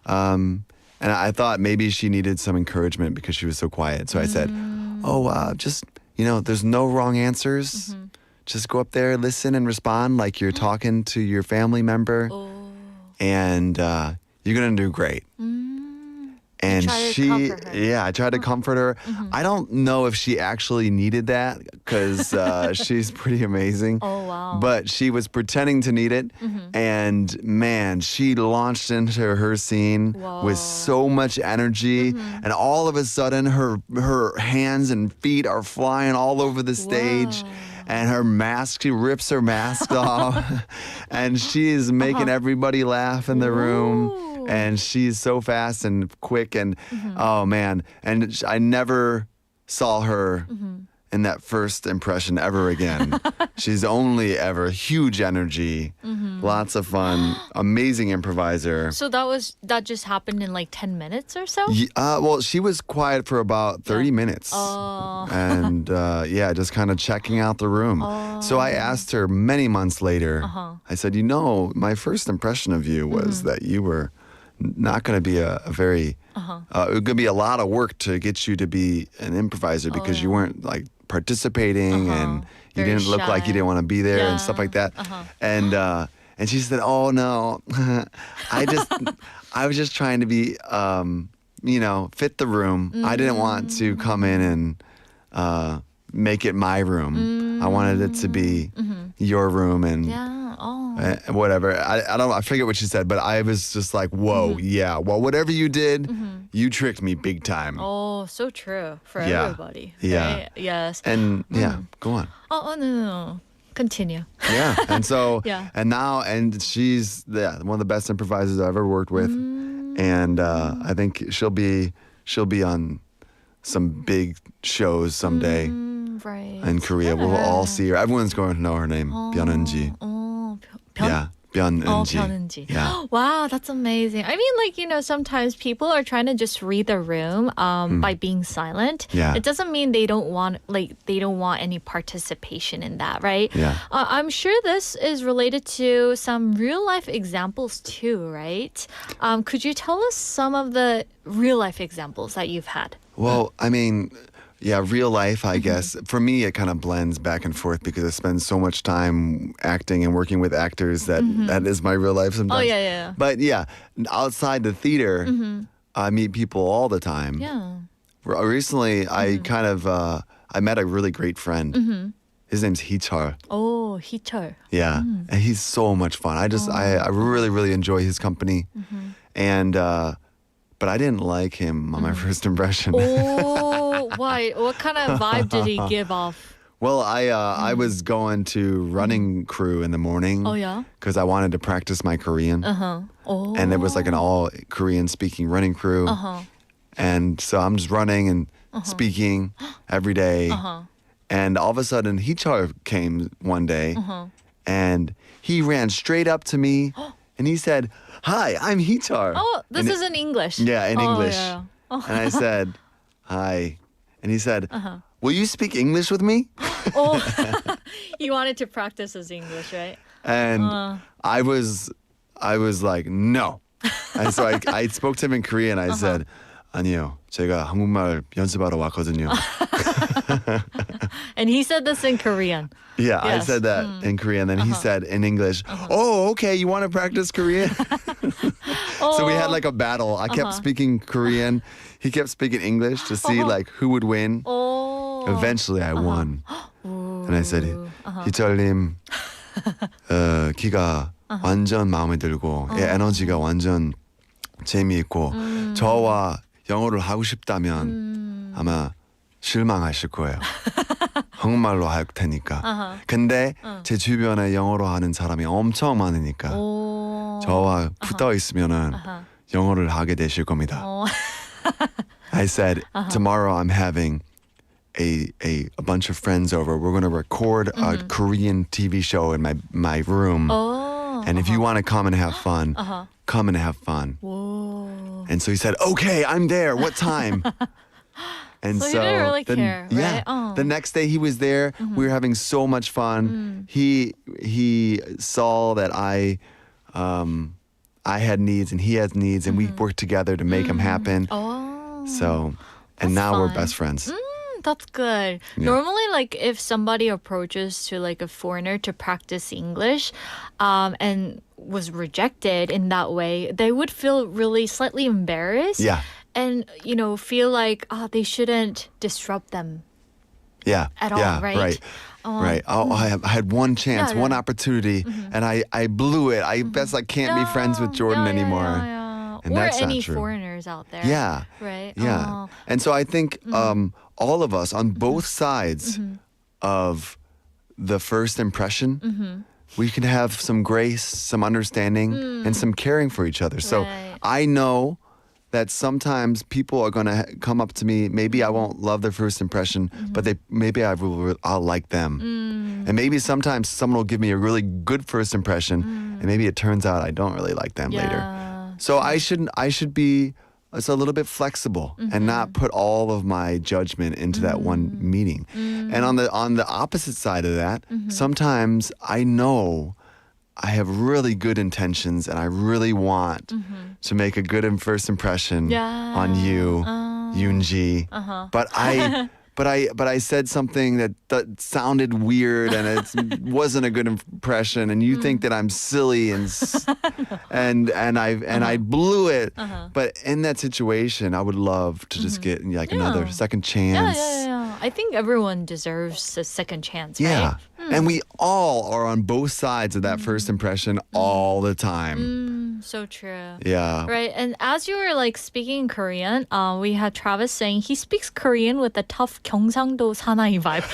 And I thought maybe she needed some encouragement because she was so quiet. So I said, "Oh, just there's no wrong answers. Just go up there, listen, and respond like you're talking to your family member, and you're gonna do great." And tried to comfort her. I tried to comfort her. I don't know if she actually needed that because she's pretty amazing. Oh, wow. But she was pretending to need it. And man, she launched into her scene with so much energy. And all of a sudden, her hands and feet are flying all over the stage. And her mask, she rips her mask off. And she is making everybody laugh in the room. And she's so fast and quick and oh man. And I never saw her in that first impression ever again. She's only ever huge energy, lots of fun, amazing improviser. So that just happened in like 10 minutes or so? Well, she was quiet for about 30 minutes. And just kind of checking out the room. So I asked her many months later, I said, my first impression of you was that you were not going to be a very, it was going to be a lot of work to get you to be an improviser because you weren't like participating and you Very didn't look like you shy. didn't want to be there and stuff like that. And she said, "Oh no, I was just trying to be, fit the room. I didn't want to come in and make it my room. I wanted it to be your room and whatever." I forget what she said, but I was just like, "Whoa, yeah. Well, whatever you did, you tricked me big time." Oh, so true for Yeah. everybody. Yeah. Right? Yes. And go on. Oh, no. Continue. Yeah, and so Yeah. and she's one of the best improvisers I've ever worked with, and I think she'll be on some big shows someday. Right. in Korea. We'll all see her. Everyone's going to know her name, Byeon-eunji. Yeah, Byeon-eunji. Byeon-eunji. Yeah. Wow, that's amazing. I mean, like, sometimes people are trying to just read the room by being silent. Yeah. It doesn't mean they don't want any participation in that, right? Yeah. I'm sure this is related to some real life examples too, right? Could you tell us some of the real life examples that you've had? Well, I mean, yeah, real life, I guess. For me, it kind of blends back and forth because I spend so much time acting and working with actors that is my real life sometimes. Oh, yeah. But yeah, outside the theater, I meet people all the time. Yeah. Recently, I kind of, I met a really great friend. His name's Hichar. Oh, Hichar. Yeah, and he's so much fun. I really, really enjoy his company. And, but I didn't like him on my first impression. Oh, why? What kind of vibe did he give off? Well, I was going to running crew in the morning. Oh, yeah? Because I wanted to practice my Korean. Oh. And there was like an all Korean speaking running crew. And so I'm just running and speaking every day. And all of a sudden, Hichar came one day and he ran straight up to me and he said, "Hi, I'm Hichar." Oh, this is in English. Yeah, in English. Yeah. Oh. And I said, "Hi." And he said, "Will you speak English with me?" Oh, he wanted to practice his English, right? And I was like, "No." And so I spoke to him in Korean. I said, "아니요, 제가 한국말 연습하러 왔거든요." And he said this in Korean. Yeah, I Yes. said that in Korean. Then he said in English, "Oh, okay, you want to practice Korean?" So we had like a battle. I kept speaking Korean. He kept speaking English to see like who would win. Oh. Eventually I won. And I said, "희철님, 키가 완전 마음에 들고 에너지가 완전 재미있고 저와 영어를 하고 싶다면 아마 실망하실 거예요. 한국말로 할 테니까. 근데 제 주변에 영어로 하는 사람이 엄청 많으니까 저와 붙어 있으면은 영어를 하게 되실 겁니다." I said, "Tomorrow I'm having a bunch of friends over. We're going to record a Korean TV show in my room. And if you want to come and have fun, come and have fun." Whoa. And so he said, "Okay, I'm there. What time?" And So he didn't really care, yeah, right? Oh. the next day he was there. We were having so much fun. He saw that I had needs and he has needs, and we worked together to make them happen. Oh. So, and That's now we're fun. best friends. That's good. Normally, like if somebody approaches to like a foreigner to practice English, and was rejected in that way, they would feel really slightly embarrassed. Yeah. And feel like they shouldn't disrupt them. Yeah. At all, yeah, right? Right. Oh, I had one chance, Yeah, one yeah. opportunity, and I blew it. I guess I can't be friends with Jordan anymore. Yeah. And or that's not any true. foreigners out there. Yeah. Right. Yeah. Oh. And so I think all of us on both sides of the first impression, we can have some grace, some understanding, and some caring for each other. So Right. I know that sometimes people are going to come up to me. Maybe I won't love their first impression, but maybe I'll like them. And maybe sometimes someone will give me a really good first impression, and maybe it turns out I don't really like them later. So I should be a little bit flexible and not put all of my judgment into that one meeting. And on the opposite side of that, sometimes I know I have really good intentions and I really want to make a good first impression on you, Yoonji. But I said something that sounded weird and it wasn't a good impression, and you think that I'm silly and I blew it. But in that situation, I would love to just get like another second chance. Yeah. I think everyone deserves a second chance, Yeah. right? And we all are on both sides of that first impression all the time. So true. Yeah. Right, and as you were like speaking Korean, we had Travis saying he speaks Korean with a tough 경상도 사나이 vibe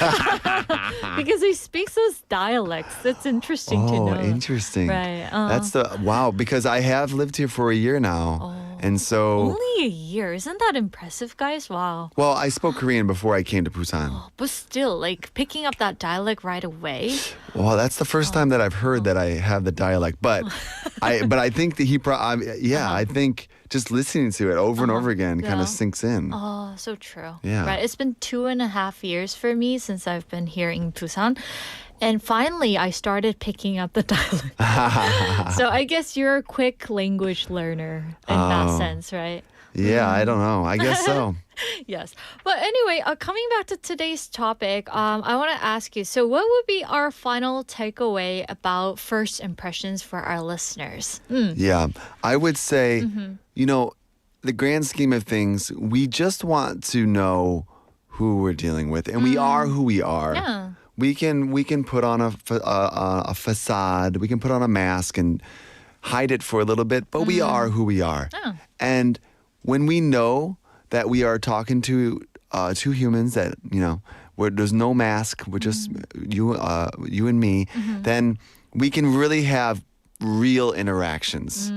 because he speaks those dialects. That's interesting to know. Oh, interesting. Right. That's wow, because I have lived here for a year now. And so, Only a year. Isn't that impressive, guys? Wow. well, I spoke Korean before I came to Busan. But still, like picking up that dialect right away. Well, that's the first time that I've heard that I have the dialect, but I think that I think just listening to it over and over again kind Yeah. of sinks in. Oh, so true. Yeah. Right. It's been 2.5 years for me since I've been here in Busan. And finally, I started picking up the dialect. So I guess you're a quick language learner in that sense, right? Yeah, I don't know. I guess so. Yes. But anyway, coming back to today's topic, I want to ask you, so what would be our final takeaway about first impressions for our listeners? Yeah, I would say, the grand scheme of things, we just want to know who we're dealing with, and we are who we are. Yeah. We can put on a facade, we can put on a mask and hide it for a little bit, but we are who we are. Yeah. And when we know that we are talking to two humans that where there's no mask, we're just you and me, then we can really have real interactions.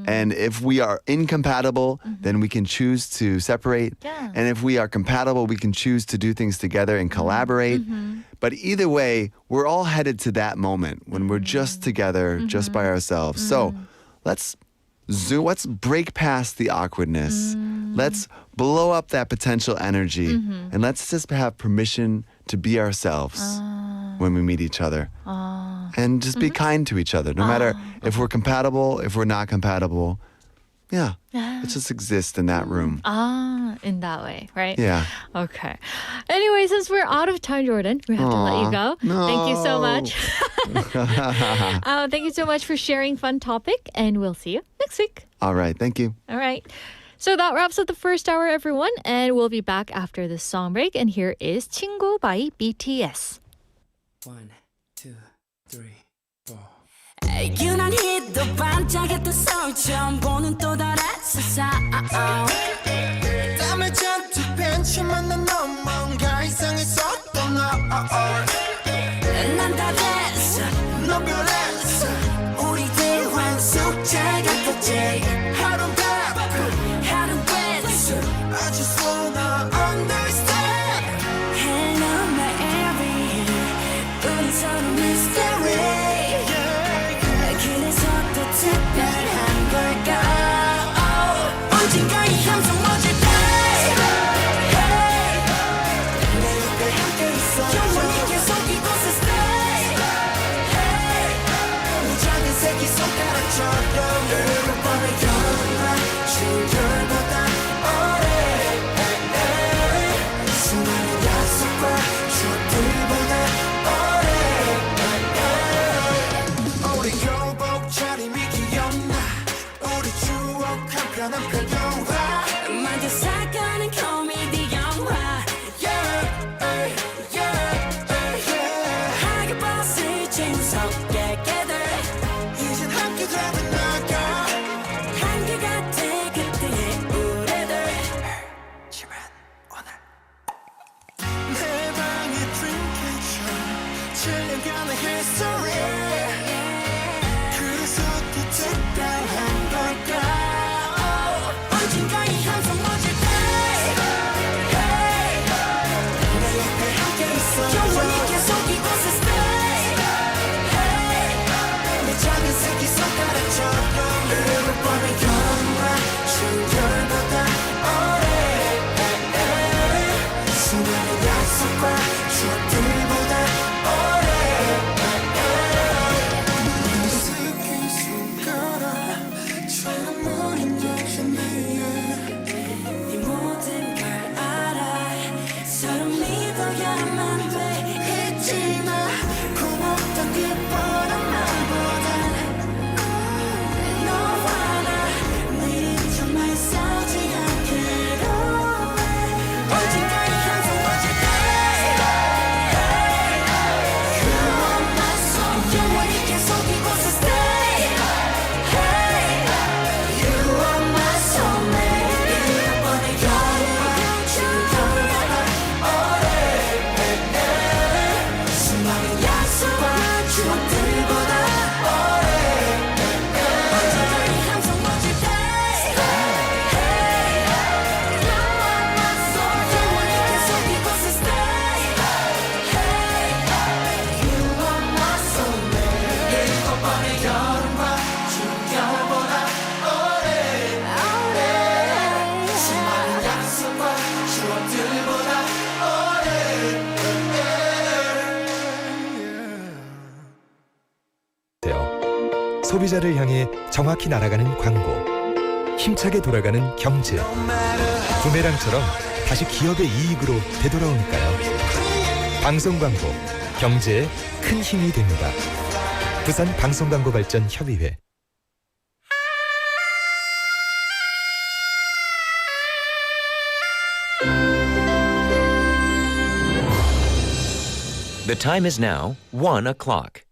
And if we are incompatible, then we can choose to separate. Yeah. And if we are compatible, we can choose to do things together and collaborate. But either way, we're all headed to that moment when we're just together, just by ourselves. So let's break past the awkwardness. Let's blow up that potential energy. And let's just have permission to be ourselves when we meet each other. And just be kind to each other, no matter if we're compatible, if we're not compatible. Yeah. Let's just exist in that room. In that way, right? Yeah. Okay. Anyway, since we're out of time, Jordan, we have to let you go. No. Thank you so much. Thank you so much for sharing fun topic, and we'll see you next week. All right. Thank you. All right. So that wraps up the first hour, everyone, and we'll be back after this song break. And here is 친구 by BTS. 1, 2, 3, 4. 유난히도 반짝였던 서울처럼 보는 또 다른 세상 땀을 잔뜩 벤치만 난 넌 뭔가 이상했었던 난 다 됐어 넌 변했어 우리 대화는 숙제 같았지 하루는 바쁘 하루는 뺐어 I just wanna understand Hello my every 우리 서로 mystery 그래서 또 특별한 걸까 언젠가 이 함성 멎을 때 내 옆에 함께 있어 영원히 계속 이곳에 stay 내 작은 새끼 손가락처럼 늘 밤의 영화 출결보다 오래 수많은 약속과 추억들보다 우리 교복 차림이 기억나 우리 추억 한편한 별영화 만져 살가는 코미디 영화 하게 벗을 재무섭게 깨들 이젠 함께 잡은 나가 한계 같아 그때의 우리들 지만 오늘 내 방의 dreamcatcher 질려가는 history 그래서 또 특별한 걸까 언젠가 이 함성 멎을 때 내 옆에 함께 있어 영원히 계속 이곳에 stay 내 작은 새끼 손가락처럼 늘 밤의 영화 출결보다 오래 수많은 약속과 추억들보다 오래 스킨 손가락처럼 무너진 위에 네 모든 걸 알아 서로 믿어야만 돼 잊지마 고맙던 그 뻔한 말보단 소비자를 향해 정확히 날아가는 광고, 힘차게 돌아가는 경제, 부메랑처럼 다시 기업의 이익으로 되돌아오니까요. 방송 광고, 경제에 큰 힘이 됩니다. 부산 방송광고발전협의회. The time is now 1 o'clock.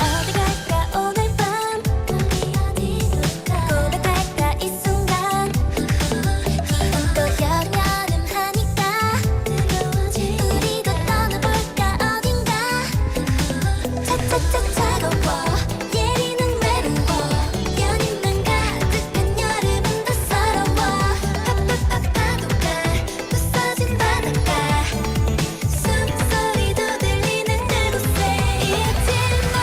어디 갈까 오늘 밤 고백할까 이 순간 또 여름 하니까 우리도 떠나볼까 어딘가 차차차 차가워 예리는 외로워 연인만 가득한 여름은 더 서러워 파도가 부서진 바닷가 숨소리도 들리는 그곳에 잊지마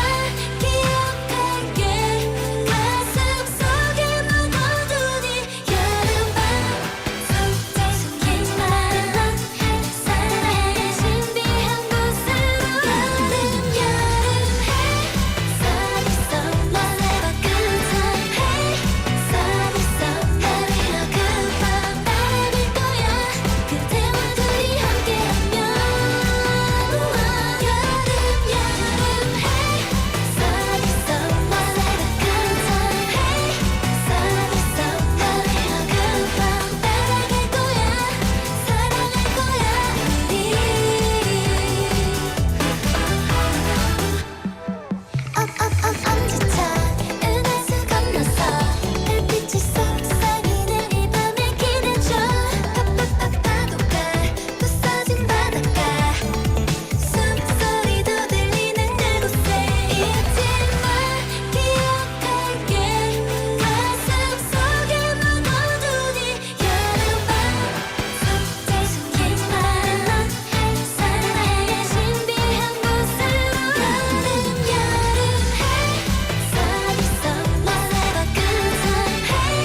기억할게 가슴 속에 묻어두니 여름밤 손에 숨기지 말아 사랑의 신비한 곳으로 여름해 서있어 말해봐 good time hey 서있어 말해봐 그 밤 바라볼 거야 그대와 둘이 함께하면 여름해 서있어 말해봐 good time hey 서있어 말해봐 그 밤 따라갈 거야 사랑할 거야 우리 엄지척 은하수 건너서 별빛이 속삭이는 이 밤을 기대줘 파도가 부서진 바닷가 숨소리도 들리는 그곳에 잊지마 기억할게 가슴 속에 묻어두니 여름밤 손에 숨기지 말아 사랑의 신비한 곳으로 여름해 서있어 말해봐 good time hey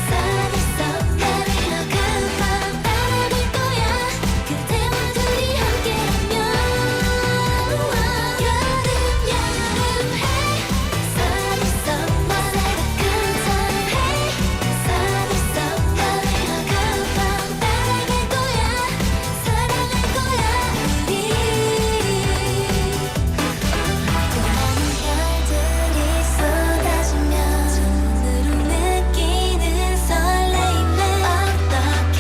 서있어 말해봐 그 밤 바라볼 거야 그대와 둘이 함께하면 여름해 서있어 말해봐 good time hey 서있어 말해봐 그 밤 따라갈 거야 사랑할 거야 우리 별들이 쏟아지면 손으로 느끼는 설레임에 어떡해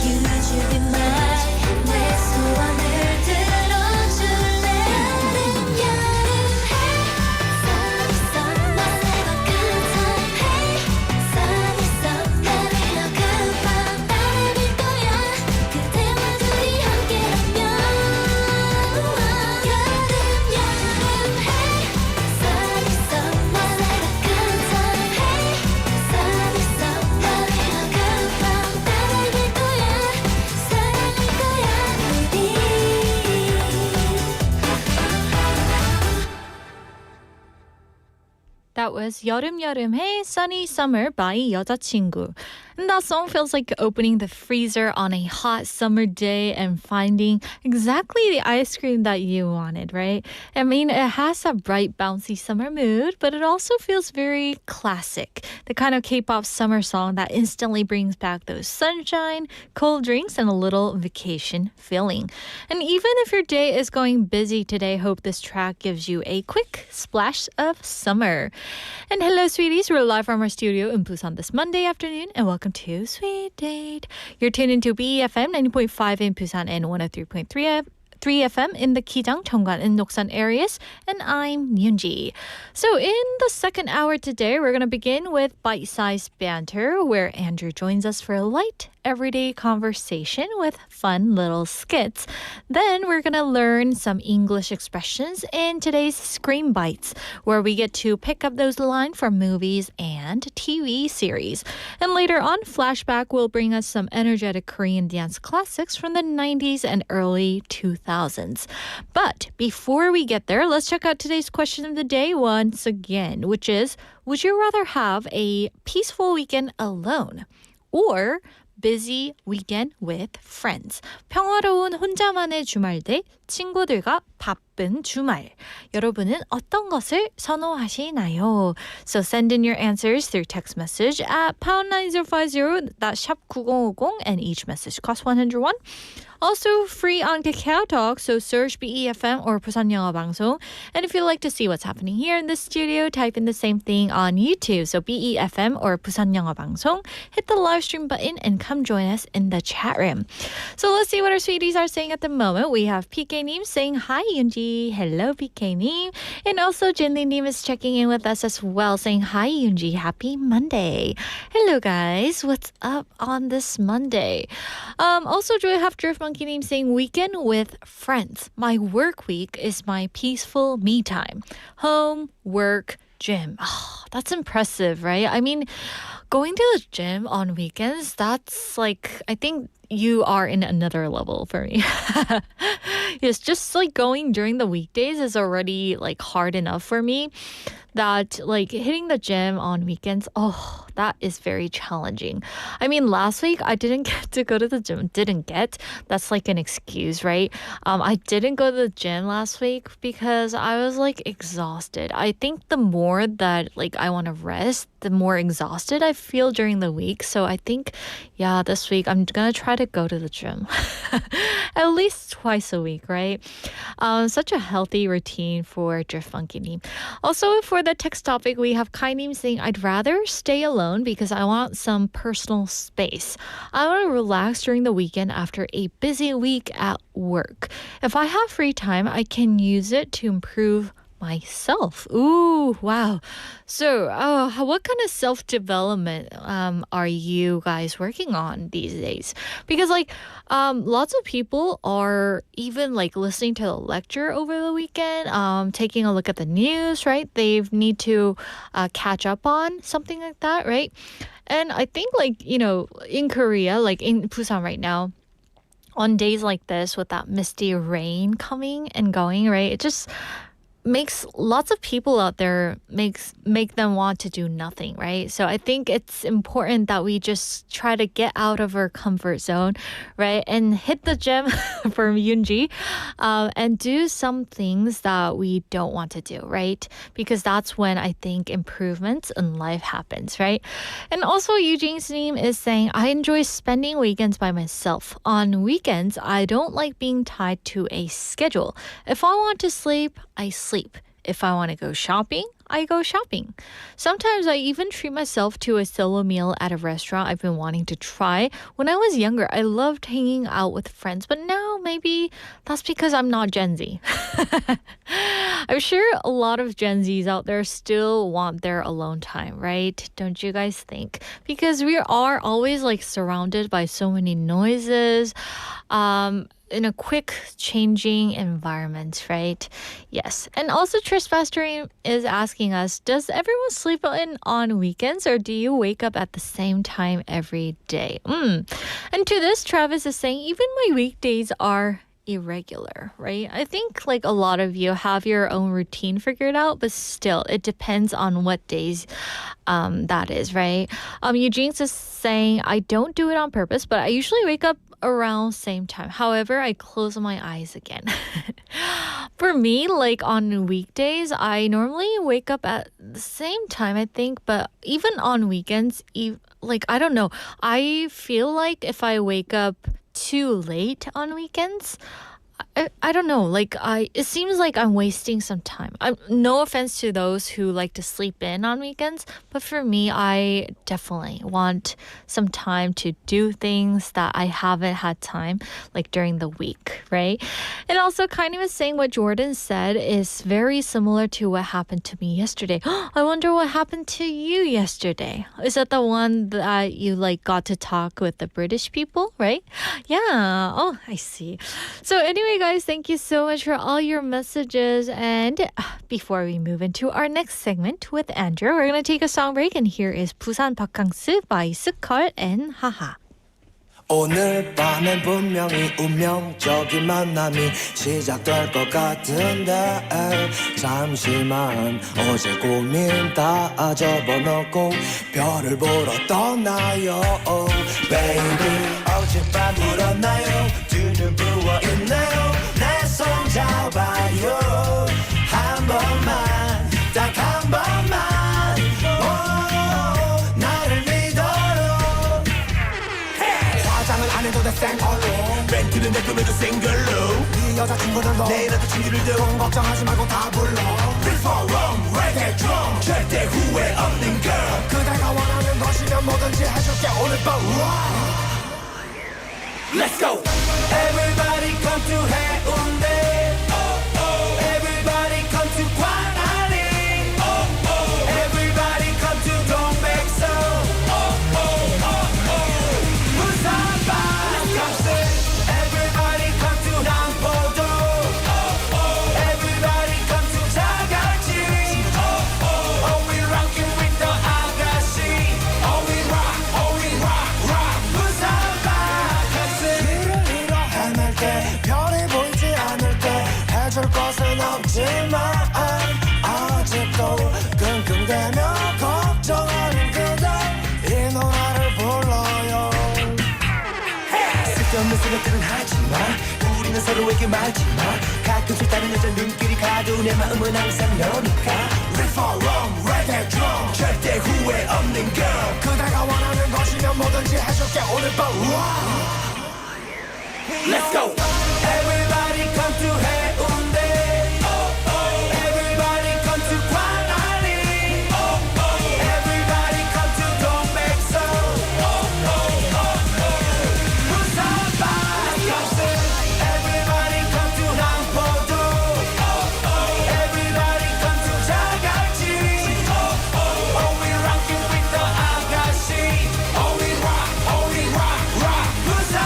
You should be mine 내 소원을 들어줄래 여름해 서있어 말해봐 good time hey 서있어 말해봐 그 밤 따라갈 거야 그대와 둘이 함께하면 여름해 서있어 말해봐 good time hey 서있어 말해봐 그 밤 따라갈 거야 사랑할 거야 우리 That was 여름해 Sunny Summer by 여자친구. And that song feels like opening the freezer on a hot summer day and finding exactly the ice cream that you wanted, right? I mean, it has a bright, bouncy summer mood, but it also feels very classic. The kind of K-pop summer song that instantly brings back those sunshine, cold drinks, and a little vacation feeling. And even if your day is going busy today, hope this track gives you a quick splash of summer. And hello, sweeties. We're live from our studio in Busan this Monday afternoon, and welcome to Sweet Date. You're tuned into BEFM 90.5 in Busan and 103.3 FM in the Kijang, Cheonggan, and Noksan areas. And I'm Myunji. So in the second hour today, we're going to begin with bite-sized banter, where Andrew joins us for a light everyday conversation with fun little skits. Then we're going to learn some English expressions in today's Screen Bites, where we get to pick up those lines from movies and TV series. And later on, Flashback will bring us some energetic Korean dance classics from the 90s and early 2000s. But before we get there, let's check out today's question of the day once again, which is, would you rather have a peaceful weekend alone or busy weekend with friends? 평화로운 혼자만의 주말 대 친구들과 바쁜 주말. 여러분은 어떤 것을 선호하시나요? So send in your answers through text message at #9050, that's 샵 9050, and each message costs 101. Also free on Kakao Talk, so search BEFM or 부산영어방송. And if you'd like to see what's happening here in the studio, type in the same thing on YouTube, so BEFM or 부산영어방송. Hit the live stream button and come join us in the chat room. So let's see what our sweeties are saying at the moment. We have PK님 saying hi, Yoonji. Hello, PK님. And also Jinli-님 is checking in with us as well, saying hi, Yoonji. Happy Monday. Hello, guys. What's up on this Monday? Also, do I have Drift Monkey-님 saying weekend with friends. My work week is my peaceful me time. Home, work, gym. Oh, that's impressive, right? I mean, going to the gym on weekends, that's like, I think you are in another level for me. Yes, just like going during the weekdays is already like hard enough for me. That like hitting the gym on weekends, oh, that is very challenging. I mean, last week I didn't get to go to the gym. That's like an excuse, right? I didn't go to the gym last week because I was like exhausted. I think the more that like I want to rest, the more exhausted I feel during the week. So I think, yeah, this week I'm gonna try to go to the gym at least twice a week, right? Such a healthy routine for Drift Funky. Also, for the text topic, we have Kainim saying, I'd rather stay alone because I want some personal space. I want to relax during the weekend after a busy week at work. If I have free time, I can use it to improve myself. Ooh, wow. So, what kind of self-development are you guys working on these days? Because lots of people are even like listening to the lecture over the weekend, taking a look at the news, right? They need to catch up on something like that, right? And I think in Korea, like in Busan right now, on days like this with that misty rain coming and going, right? It just makes lots of people out there make them want to do nothing, right? So I think it's important that we just try to get out of our comfort zone, right? And hit the gym for Yoonji, and do some things that we don't want to do, right? Because that's when I think improvements in life happens, right? And also Eugene's name is saying, I enjoy spending weekends by myself. On weekends, I don't like being tied to a schedule. If I want to sleep, I sleep. If I want to go shopping, I go shopping. Sometimes I even treat myself to a solo meal at a restaurant I've been wanting to try. When I was younger, I loved hanging out with friends, but now maybe that's because I'm not Gen Z. I'm sure a lot of Gen Zs out there still want their alone time, right? Don't you guys think? Because we are always like surrounded by so many noises, in a quick changing environment, right? Yes. And also Trespastor is asking us, does everyone sleep in on weekends or do you wake up at the same time every day? And to this, Travis is saying, even my weekdays are irregular, right? I think like a lot of you have your own routine figured out, but still it depends on what days that is, right? Eugene's is saying, I don't do it on purpose, but I usually wake up around same time. However, I close my eyes again. For me, like on weekdays, I normally wake up at the same time, I think, but even on weekends, like, I don't know. I feel like if I wake up too late on weekends, I I don't know. Like it seems like I'm wasting some time. No offense to those who like to sleep in on weekends, but for me, I definitely want some time to do things that I haven't had time like during the week, right? And also kind of saying what Jordan said is very similar to what happened to me yesterday. I wonder what happened to you yesterday. Is that the one that you like got to talk with the British people, right? Yeah. Oh, I see. So anyway, guys, thank you so much for all your messages. And before we move into our next segment with Andrew, we're going to take a song break. And here is 부산 바캉스 by 스컬 and 하하. 오늘 밤엔 분명히 운명적인 만남이 시작될 것 같은데 잠시만 어제 고민 다 접어놓고 별을 보러 떠나요 Baby 어젯밤 울었나요 두 눈 부어있나요 내 손 잡아요 한 번만 딱 한 번만 안 해도 돼 생얼로 멘트는 내 꿈에도 싱글로 네 여자친구들도 내일도 친구들도 돈 걱정하지 말고 다 불러 Reform, reggae drum 절대 후회 없는 girl 그대가 원하는 것이면 뭐든지 해줄게 오늘 밤 Let's go! Everybody come to 해운대 Everybody come to 광안리 Everybody come to 동백서 해줄 것은 없지만 아직도 끙끙대며 걱정하는 그대 이 노래를 불러요 쓸데없는 생각들은 하지마 우리는 서로에게 말지마 가끔씩 다른 여자 눈길이 가도 내 마음은 항상 너니까 Reform, reggae drum 절대 후회 없는 girl 그대가 원하는 것이면 뭐든지 해줄게 오늘 밤 Let's go! Everybody come to 해운대 Everybody come to 광안리 Everybody come to 동백서 부산 바캉스 Everybody come to 남포도 Everybody come to 자갈치 Oh we rockin' with the 아가씨 Oh we rock, rock 부산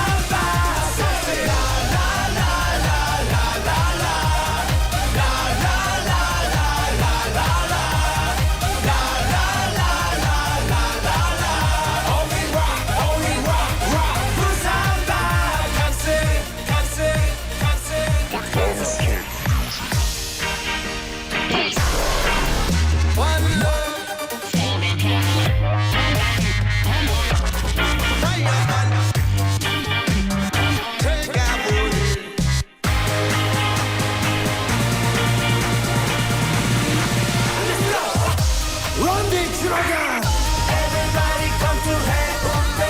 Everybody come to 해운대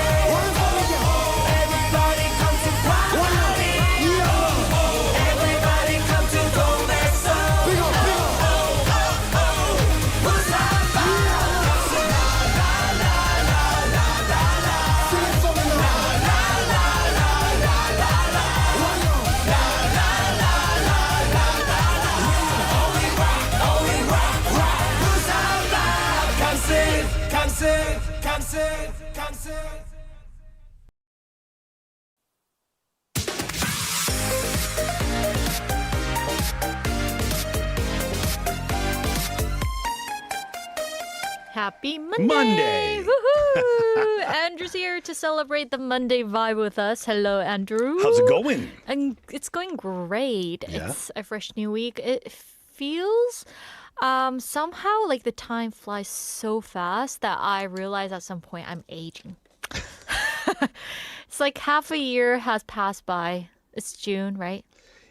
Everybody come to 광안리 Everybody come to 동백서 부산 바캉스 강세 Happy Monday! Monday. Woohoo! Andrew's here to celebrate the Monday vibe with us. Hello, Andrew. How's it going? And it's going great. Yeah? It's a fresh new week. It feels somehow like the time flies so fast that I realize at some point I'm aging. It's like half a year has passed by. It's June, right?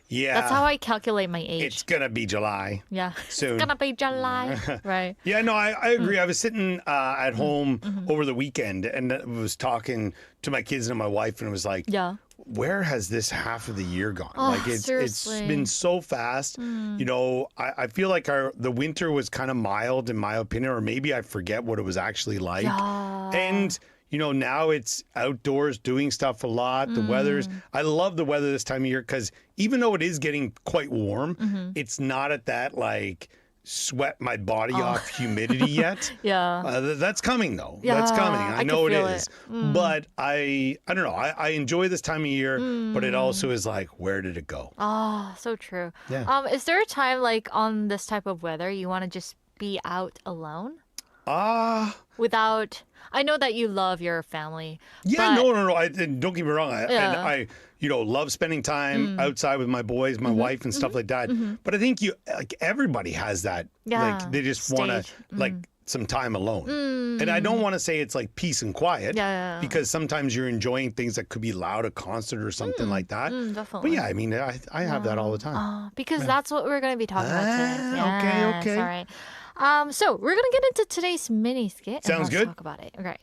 Yeah. That's how I calculate my age. It's gonna be July. Yeah. Soon. It's gonna be July. Right. Yeah, no, I agree. I was sitting at home over the weekend and was talking to my kids and my wife, and it was like, Yeah. where has this half of the year gone? Oh, like it's seriously. been so fast. You know, I feel like the winter was kind of mild in my opinion, or maybe I forget what it was actually like. Yeah. And you know, now it's outdoors doing stuff a lot. The I love the weather this time of year because even though it is getting quite warm, it's not at that like sweat my body off humidity yet. Yeah. That's coming though. Yeah, That's coming. I I know can it feel is. it. But I don't know. I enjoy this time of year, but it also is like, where did it go? Oh, so true. Yeah. Is there a time like on this type of weather you want to just be out alone without? I know that you love your family. Yeah, but- no. Don't get me wrong. And I, you know, love spending time outside with my boys, my wife, and stuff like that. But I think like everybody has that. Yeah, Like they just want to stage. like some time alone. And I don't want to say it's like peace and quiet. Yeah. Because sometimes you're enjoying things that could be loud, a concert or something like that. But definitely. yeah, I mean, I have that all the time. Because that's what we're going to be talking about today. Ah, okay. Yes, all right. So we're going to get into today's mini skit. And Sounds let's good. talk about it. Okay.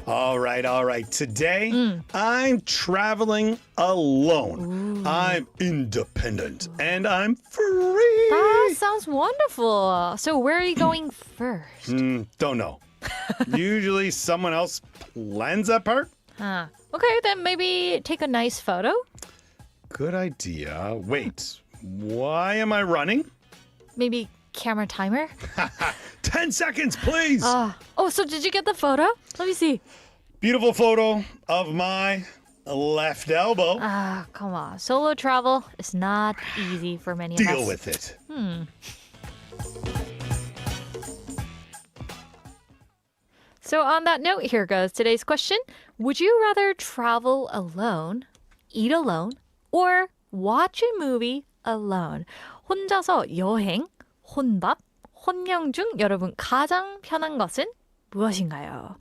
All right. Today, I'm traveling alone. I'm independent and I'm free. That sounds wonderful. So where are you going first? Don't know. Usually someone else plans that part. Okay, then maybe take a nice photo. Good idea. Wait, why am I running? Maybe camera timer. 10 seconds, please. So did you get the photo? Let me see. Beautiful photo of my left elbow. Come on. Solo travel is not easy for many of us. Deal with it. So on that note, here goes today's question. Would you rather travel alone, eat alone, or watch a movie alone? 혼자서 여행, 혼밥, 혼영 중 여러분 가장 편한 것은 무엇인가요?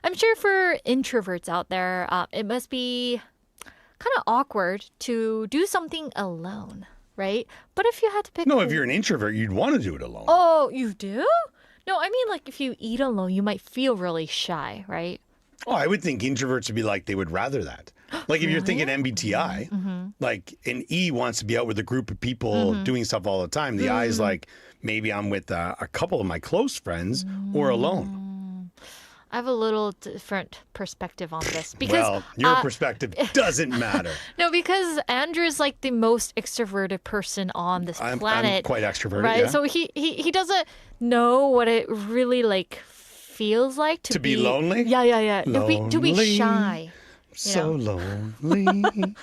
I'm sure for introverts out there, it must be kind of awkward to do something alone, right? But if you had to pick... No, if you're an introvert, you'd want to do it alone. Oh, you do? No, I mean, like, if you eat alone, you might feel really shy, right? Oh, I would think introverts would be like, they would rather that. Like if you're thinking MBTI, like an E wants to be out with a group of people doing stuff all the time. The I is like, maybe I'm with a couple of my close friends or alone. I have a little different perspective on this because Well, your perspective doesn't matter. no, because Andrew's like the most extroverted person on this I'm planet. quite extroverted, right? yeah. So he doesn't know what it really like feels like to be lonely? Yeah. To be Lonely. shy. So lonely.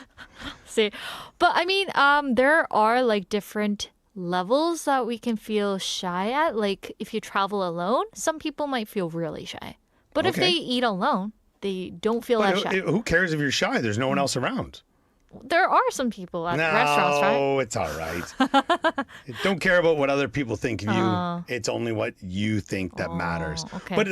See, but I mean, there are like different levels that we can feel shy at. Like if you travel alone, some people might feel really shy. But if Okay. they eat alone, they don't feel But as shy. who cares if you're shy? There's no one else around. There are some people at restaurants, right? No, it's all right. Don't care about what other people think of you. It's only what you think that matters. okay. But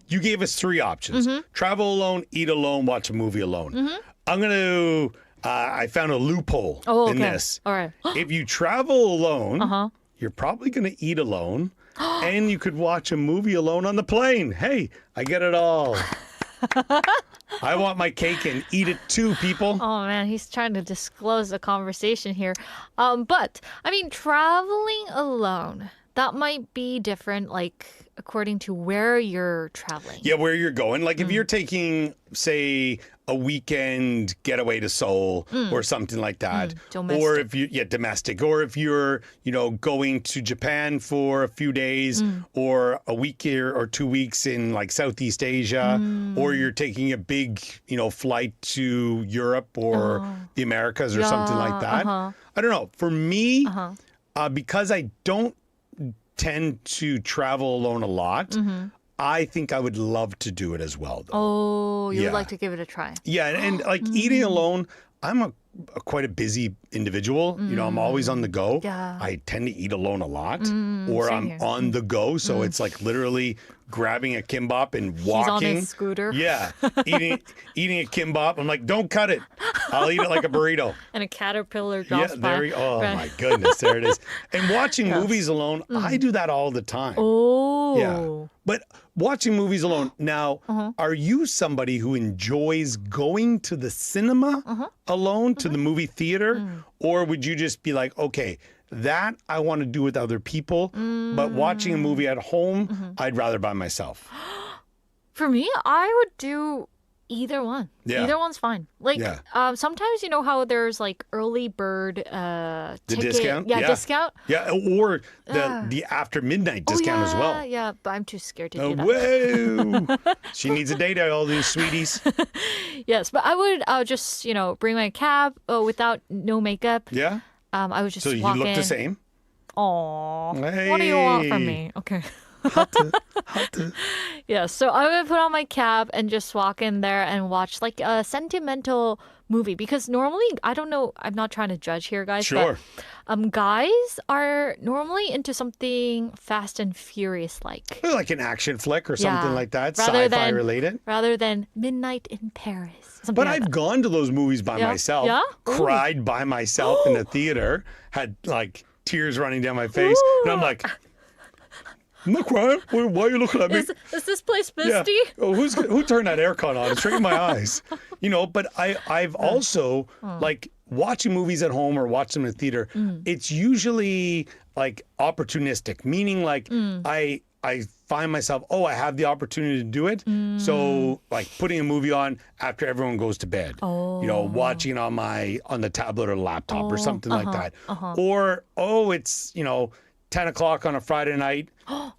you gave us three options. Travel alone, eat alone, watch a movie alone. I'm going to... I found a loophole in this. All right. If you travel alone, you're probably going to eat alone, and you could watch a movie alone on the plane. Hey, I get it all. I want my cake and eat it too, people. Oh man, he's trying to disclose the conversation here. But I mean, traveling alone, that might be different, like according to where you're traveling. Yeah, where you're going. Like if you're taking, say, a weekend getaway to Seoul or something like that. Or if you, domestic. Or if you're, going to Japan for a few days or a week or 2 weeks in like Southeast Asia, or you're taking a big, flight to Europe or the Americas or something like that. I don't know. For me, because I don't tend to travel alone a lot, I think I would love to do it as well, though. Oh, you Yeah. would like to give it a try. Yeah, and like eating alone, I'm quite a busy individual. I'm always on the go. Yeah. I tend to eat alone a lot, or same I'm here. on the go. So it's like literally grabbing a kimbap and He's on walking. his scooter. Yeah, eating a kimbap. I'm like, don't cut it. I'll eat it like a burrito. And a caterpillar drops by. Oh Right. my goodness, there it is. And watching movies alone, I do that all the time. Oh. Yeah. But watching movies alone, now, are you somebody who enjoys going to the cinema alone, to the movie theater? Or would you just be like, okay, that I want to do with other people, but watching a movie at home, I'd rather by myself? For me, I would do either one. Yeah. Either one's fine. Like Yeah. sometimes you know how there's like early bird The ticket. discount? Yeah, discount. Yeah, or the after midnight discount as well. Yeah, but I'm too scared to Oh, do that. whoa! She needs a date out, all these sweeties. Yes, but I would just, bring my cab without no makeup. Yeah? I would just So you walk look in. the same? Aw. What do you want from me? Okay. Yeah, so I would put on my cap and just walk in there and watch like a sentimental movie because normally, I don't know, I'm not trying to judge here, guys, Sure. but guys are normally into something fast and furious like. Like an action flick or something Yeah. like that, Rather sci-fi than- related. Rather than Midnight in Paris. Something But like I've that. gone to those movies by Yeah? myself, Yeah? Ooh. cried by myself in the theater, had like tears running down my face, and I'm like, I'm not crying. Why are you looking at me? Is this place Yeah. misty? Oh, who turned that aircon on? It's right in my eyes. But I've also like watching movies at home or watch them in the theater. It's usually like opportunistic, meaning like I find myself, I have the opportunity to do it. So like putting a movie on after everyone goes to bed. Watching it on the tablet or laptop or something like that. Or it's 10 o'clock on a Friday night.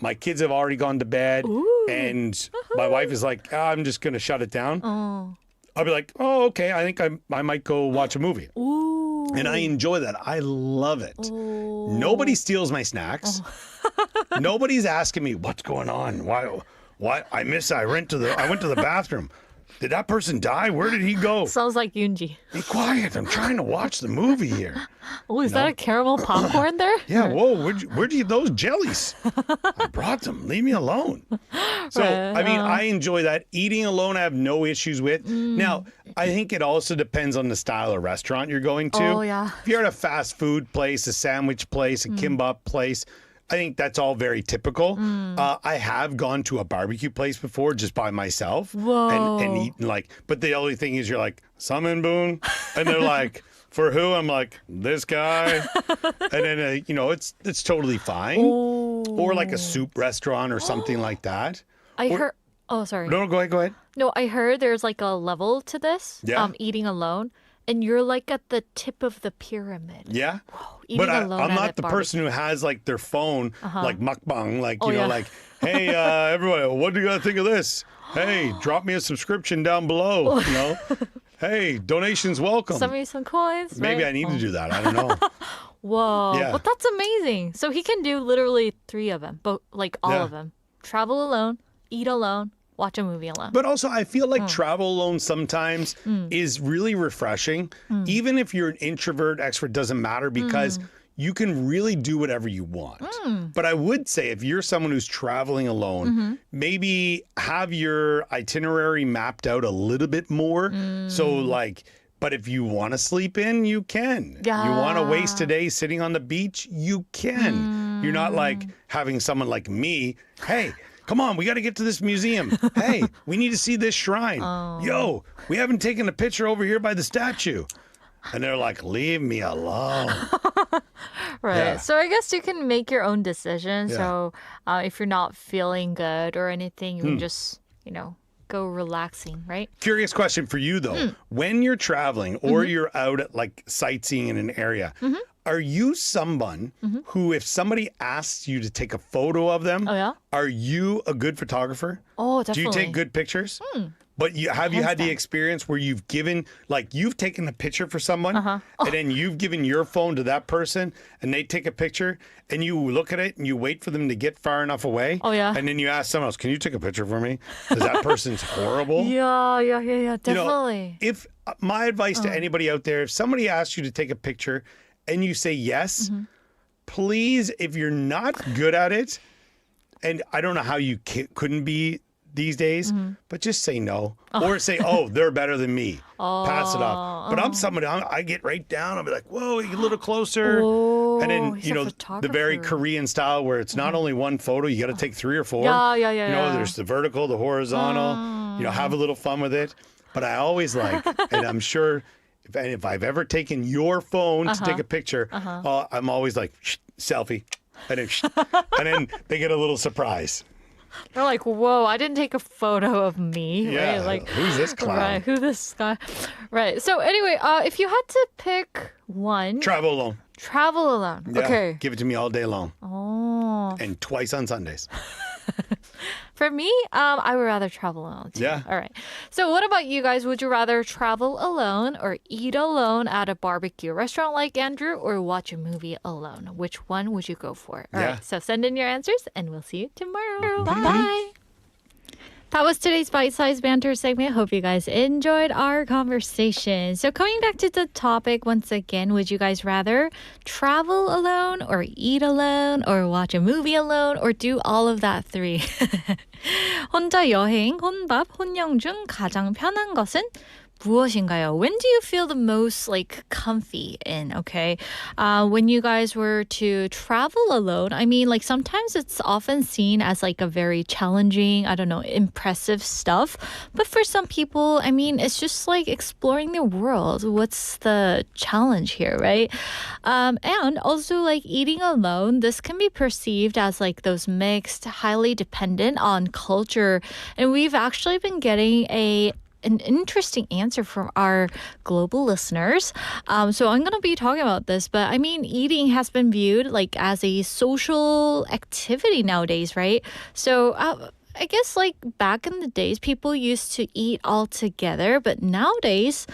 My kids have already gone to bed, and my wife is like, I'm just going to shut it down. I'll be like, okay, I think I might go watch a movie. And I enjoy that. I love it. Nobody steals my snacks. Nobody's asking me, what's going on? Why? I went to the bathroom. Did that person die? Where did he go? Sounds like Yoonji. Be quiet. I'm trying to watch the movie here. Oh, is that a caramel popcorn there? Yeah, whoa, where'd you get those jellies? I brought them. Leave me alone. So, I mean, I enjoy that. Eating alone, I have no issues with. Now, I think it also depends on the style of restaurant you're going to. Oh, yeah. If you're at a fast food place, a sandwich place, a kimbap place, I think that's all very typical. I have gone to a barbecue place before just by myself and eaten but the only thing is you're like, Summon Boon? And they're like, for who? I'm like, this guy. And then, it's totally fine. Or like a soup restaurant or something like that. I heard. Oh, sorry. No, go ahead. No, I heard there's like a level to this. Yeah. Eating alone, and you're like at the tip of the pyramid. Yeah. Eating But alone I'm at not a the barbecue. person who has like their phone, like mukbang, Yeah. like, hey, everyone, what do you guys think of this? Hey, drop me a subscription down below, Hey, donations welcome. Send me some coins. Maybe right? I need to do that. I don't know. Whoa. Yeah. But that's amazing. So he can do literally 3 of them, but like all Yeah. of them. Travel alone, eat alone, watch a movie alone. But also, I feel like travel alone sometimes is really refreshing. Even if you're an introvert, extrovert, doesn't matter because you can really do whatever you want. But I would say if you're someone who's traveling alone, maybe have your itinerary mapped out a little bit more. So but if you want to sleep in, you can. You want to waste a day sitting on the beach, you can. You're not like having someone like me, hey, come on, we got to get to this museum. Hey, we need to see this shrine. Yo, we haven't taken a picture over here by the statue. And they're like, leave me alone. Right. Yeah. So I guess you can make your own decision. Yeah. So if you're not feeling good or anything, you can just, go relaxing, right? Curious question for you, though. When you're traveling or you're out at like sightseeing in an area, are you someone who, if somebody asks you to take a photo of them, Oh, yeah? are you a good photographer? Oh, Do definitely. you take good pictures? But have you had the experience where you've taken a picture for someone and then you've given your phone to that person and they take a picture and you look at it and you wait for them to get far enough away? Oh, yeah. And then you ask someone else, can you take a picture for me? Because that person's horrible. Yeah, definitely. If my advice to anybody out there, if somebody asks you to take a picture and you say yes, please, if you're not good at it, and I don't know how you couldn't be these days, but just say no. Or say, oh, they're better than me. Pass it off. But I'm somebody, I get right down. I'll be like, whoa, a little closer. And then, he's you a know, the very photographer. Korean style where it's not only one photo, you got to take 3 or 4. Yeah. You know, there's the vertical, the horizontal, you know, have a little fun with it. But I always like, and I'm sure if I've ever taken your phone to take a picture, I'm always like, selfie. And then they get a little surprise. They're like, whoa, I didn't take a photo of me. Yeah, Right? Like, who's this clown? Right, who this guy? Right. So anyway, if you had to pick one. Travel alone. Travel alone. Yeah, Okay. give it to me all day long. Oh. And twice on Sundays. For me, I would rather travel alone. Too. Yeah. All right. So what about you guys? Would you rather travel alone or eat alone at a barbecue restaurant like Andrew or watch a movie alone? Which one would you go for? All Yeah. right. So send in your answers and we'll see you tomorrow. Bye. That was today's bite-sized banter segment. Hope you guys enjoyed our conversation. So coming back to the topic once again, would you guys rather travel alone or eat alone or watch a movie alone or do all of that three? 혼자 여행, 혼밥, 혼영 중 가장 편한 것은 무엇인가요? When do you feel the most like comfy in? Okay, when you guys were to travel alone, I mean, like sometimes it's often seen as like a very challenging, I don't know, impressive stuff. But for some people, I mean, it's just like exploring the world. What's the challenge here, right? And also like eating alone, this can be perceived as like those mixed, highly dependent on culture. And we've actually been getting an interesting answer from our global listeners. So I'm going to be talking about this, but I mean, eating has been viewed like as a social activity nowadays, right? So I guess like back in the days, people used to eat all together, but nowadays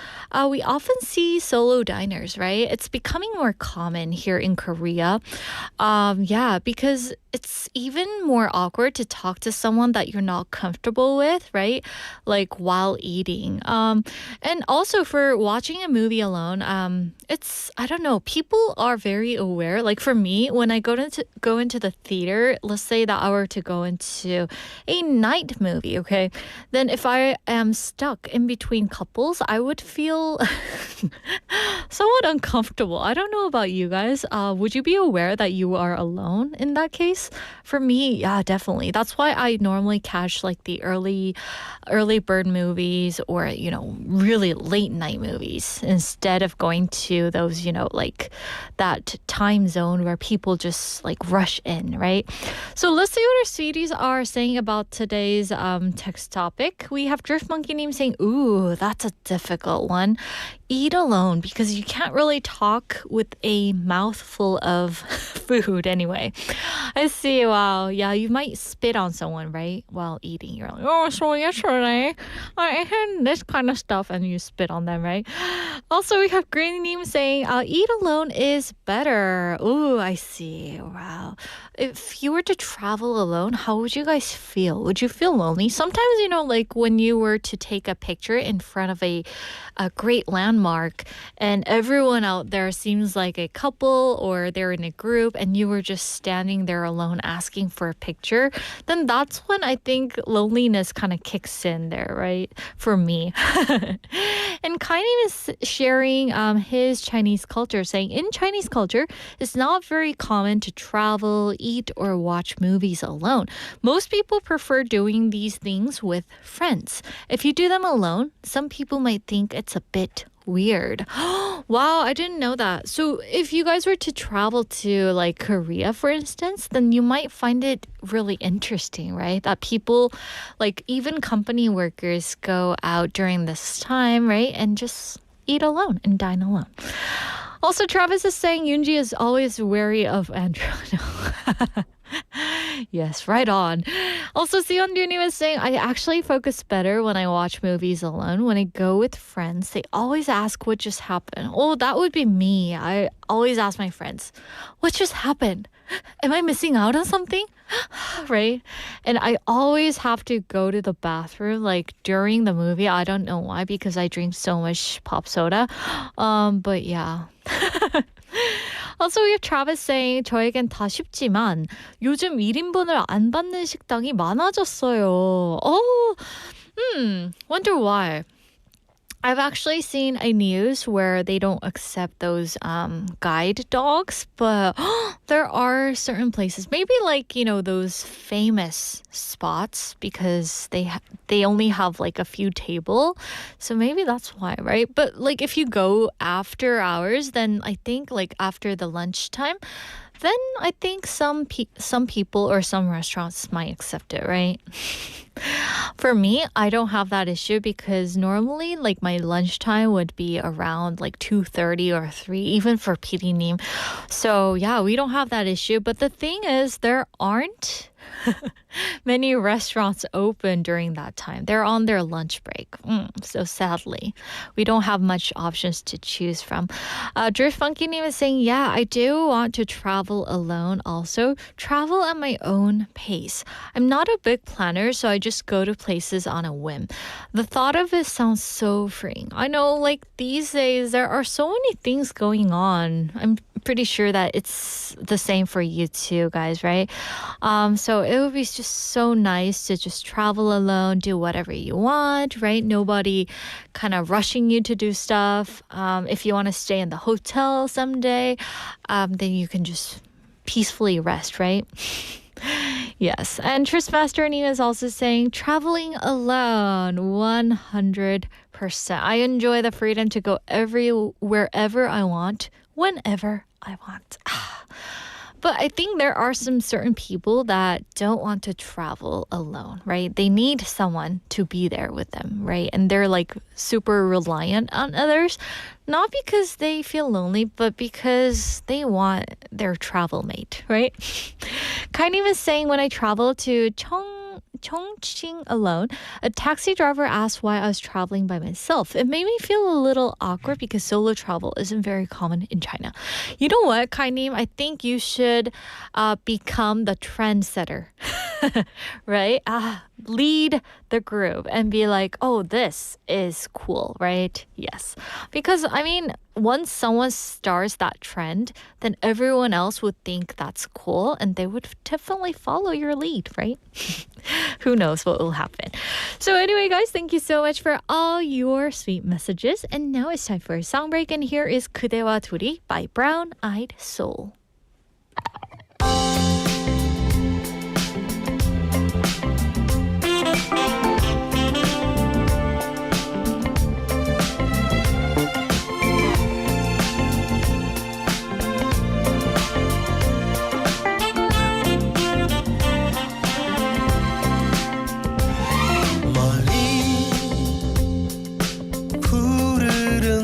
we often see solo diners, right? It's becoming more common here in Korea. Yeah, because it's even more awkward to talk to someone that you're not comfortable with, right? Like while eating. And also for watching a movie alone, it's, I don't know, people are very aware. Like for me, when I go into the theater, let's say that I were to go into a night movie, okay? Then if I am stuck in between couples, I would feel somewhat uncomfortable. I don't know about you guys. Would you be aware that you are alone in that case? For me, yeah, definitely. That's why I normally catch like the early bird movies or, you know, really late night movies instead of going to those, you know, like that time zone where people just like rush in, right? So let's see what our sweeties are saying about today's text topic. We have Drift Monkey Name saying, ooh, that's a difficult one. Eat alone because you can't really talk with a mouthful of food anyway. I see. Wow. Yeah, you might spit on someone, right? While eating. You're like, oh, so yesterday I had this kind of stuff and you spit on them, right? Also, we have Green Neem saying, eat alone is better. Ooh, I see. Wow. If you were to travel alone, how would you guys feel? Would you feel lonely? Sometimes, you know, like when you were to take a picture in front of a great landmark and everyone out there seems like a couple or they're in a group and you were just standing there alone asking for a picture, then that's when I think loneliness kind of kicks in there, right? For me. And Kainin is sharing his Chinese culture, saying in Chinese culture, it's not very common to travel, eat, or watch movies alone. Most people prefer doing these things with friends. If you do them alone, some people might think it's a bit weird. Wow, I didn't know that. So if you guys were to travel to like Korea, for instance, then you might find it really interesting, right? That people, like even company workers go out during this time, right? And just eat alone and dine alone. Also, Travis is saying Yoonji is always wary of Andrew. Yes, right on. Also, Sion Dunim is saying, I actually focus better when I watch movies alone. When I go with friends, they always ask what just happened. Oh, that would be me. I always ask my friends, what just happened? Am I missing out on something? Right? And I always have to go to the bathroom like during the movie. I don't know why, because I drink so much pop soda. But yeah. Also, we have Travis saying 저에겐 다 쉽지만 요즘 1인분을 안 받는 식당이 많아졌어요. Wonder why. I've actually seen a news where they don't accept those guide dogs, but there are certain places, maybe like, you know, those famous spots because they only have like a few table. So maybe that's why, right? But like if you go after hours, then I think like after the lunchtime, then I think some people or some restaurants might accept it, right? For me, I don't have that issue because normally like my lunchtime would be around like 2:30 or 3, even for PD님. So yeah, we don't have that issue. But the thing is, there aren't many restaurants open during that time. They're on their lunch break. So sadly, we don't have much options to choose from. Drift Funky님 is saying, yeah, I do want to travel alone also. Travel at my own pace. I'm not a big planner, so I just go to places on a whim. The thought of it sounds so freeing. I know, like, these days, there are so many things going on. I'm pretty sure that it's the same for you too, guys, right? So it would be just so nice to just travel alone, do whatever you want, right? Nobody kind of rushing you to do stuff. If you want to stay in the hotel someday, then you can just peacefully rest, right? Yes. And Tristmaster Nina is also saying traveling alone 100%. I enjoy the freedom to go wherever I want, whenever I want. But I think there are some certain people that don't want to travel alone, right? They need someone to be there with them, right? And they're like super reliant on others, not because they feel lonely, but because they want their travel mate, right? Kind of is saying when I travel to Chongqing alone, a taxi driver asked why I was traveling by myself. It made me feel a little awkward because solo travel isn't very common in China. You know what, Kainim? I think you should become the trendsetter, right? Lead the group and be like, oh, this is cool, right? Yes. Because, I mean, once someone starts that trend, then everyone else would think that's cool and they would definitely follow your lead, right? Who knows what will happen. So anyway, guys, thank you so much for all your sweet messages. And now it's time for a song break. And here is 그대와 둘이 by Brown Eyed Soul.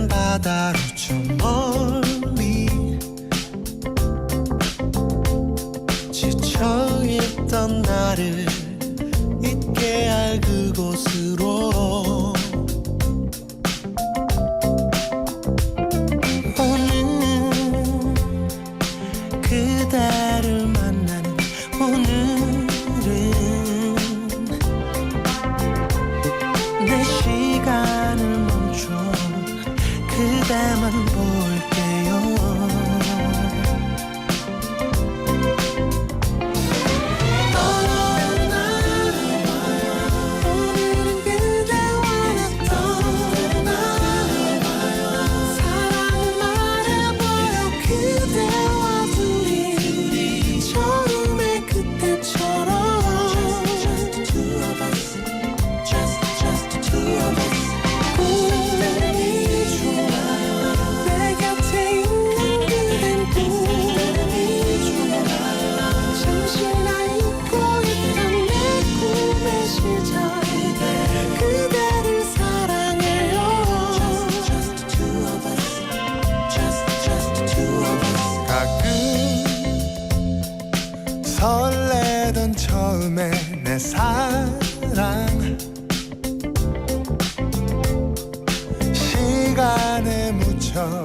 바다로 저 멀리 지쳐있던 나를 있게 할 그곳으로 오늘 그대를 만나는 오늘은 내 시간을 멈춰 그대만 볼게요. 오늘은 그대와 났던 사랑을 말해봐요. 그대와 둘이 처음에 그때처럼 Just the two of us. Just the two of us. 설레던 처음에 내 사랑 시간에 묻혀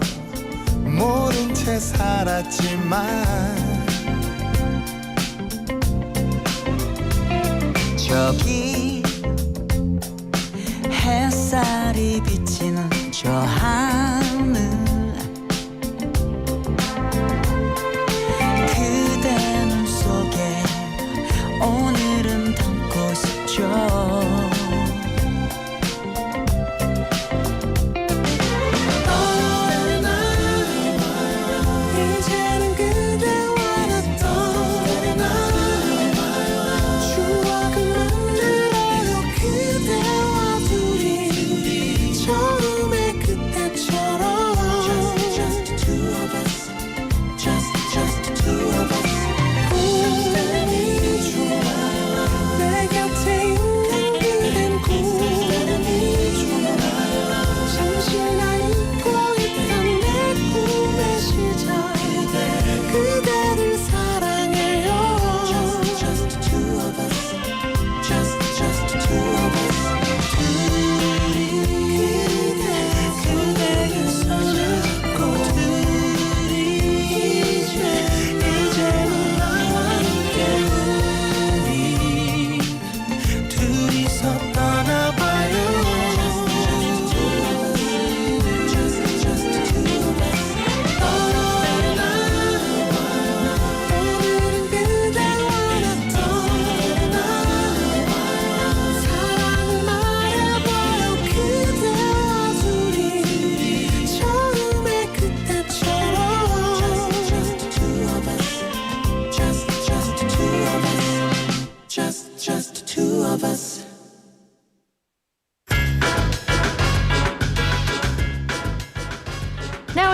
모른 채 살았지만 저기 햇살이 비치는 저 하늘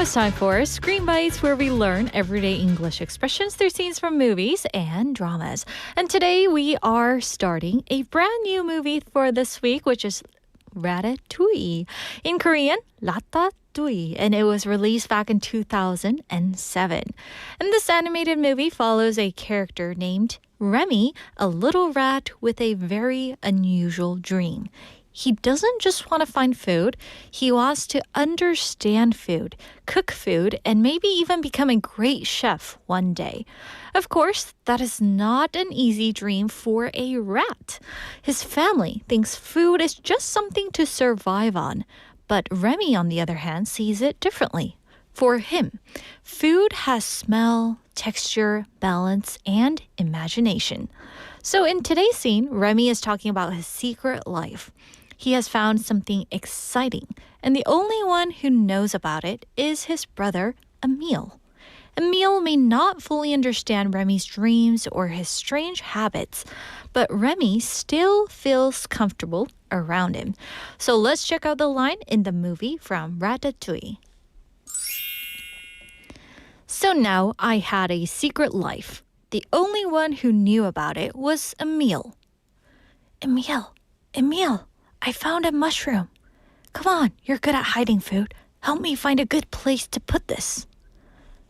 it's time for Screen Bites, where we learn everyday English expressions through scenes from movies and dramas. And today we are starting a brand new movie for this week, which is Ratatouille. In Korean, 라따뚜이, and it was released back in 2007. And this animated movie follows a character named Remy, a little rat with a very unusual dream. He doesn't just want to find food, he wants to understand food, cook food, and maybe even become a great chef one day. Of course, that is not an easy dream for a rat. His family thinks food is just something to survive on, but Remy, on the other hand, sees it differently. For him, food has smell, texture, balance, and imagination. So in today's scene, Remy is talking about his secret life. He has found something exciting, and the only one who knows about it is his brother, Emile. Emile may not fully understand Remy's dreams or his strange habits, but Remy still feels comfortable around him. So let's check out the line in the movie from Ratatouille. So now I had a secret life. The only one who knew about it was Emile. Emile, I found a mushroom. Come on, you're good at hiding food. Help me find a good place to put this.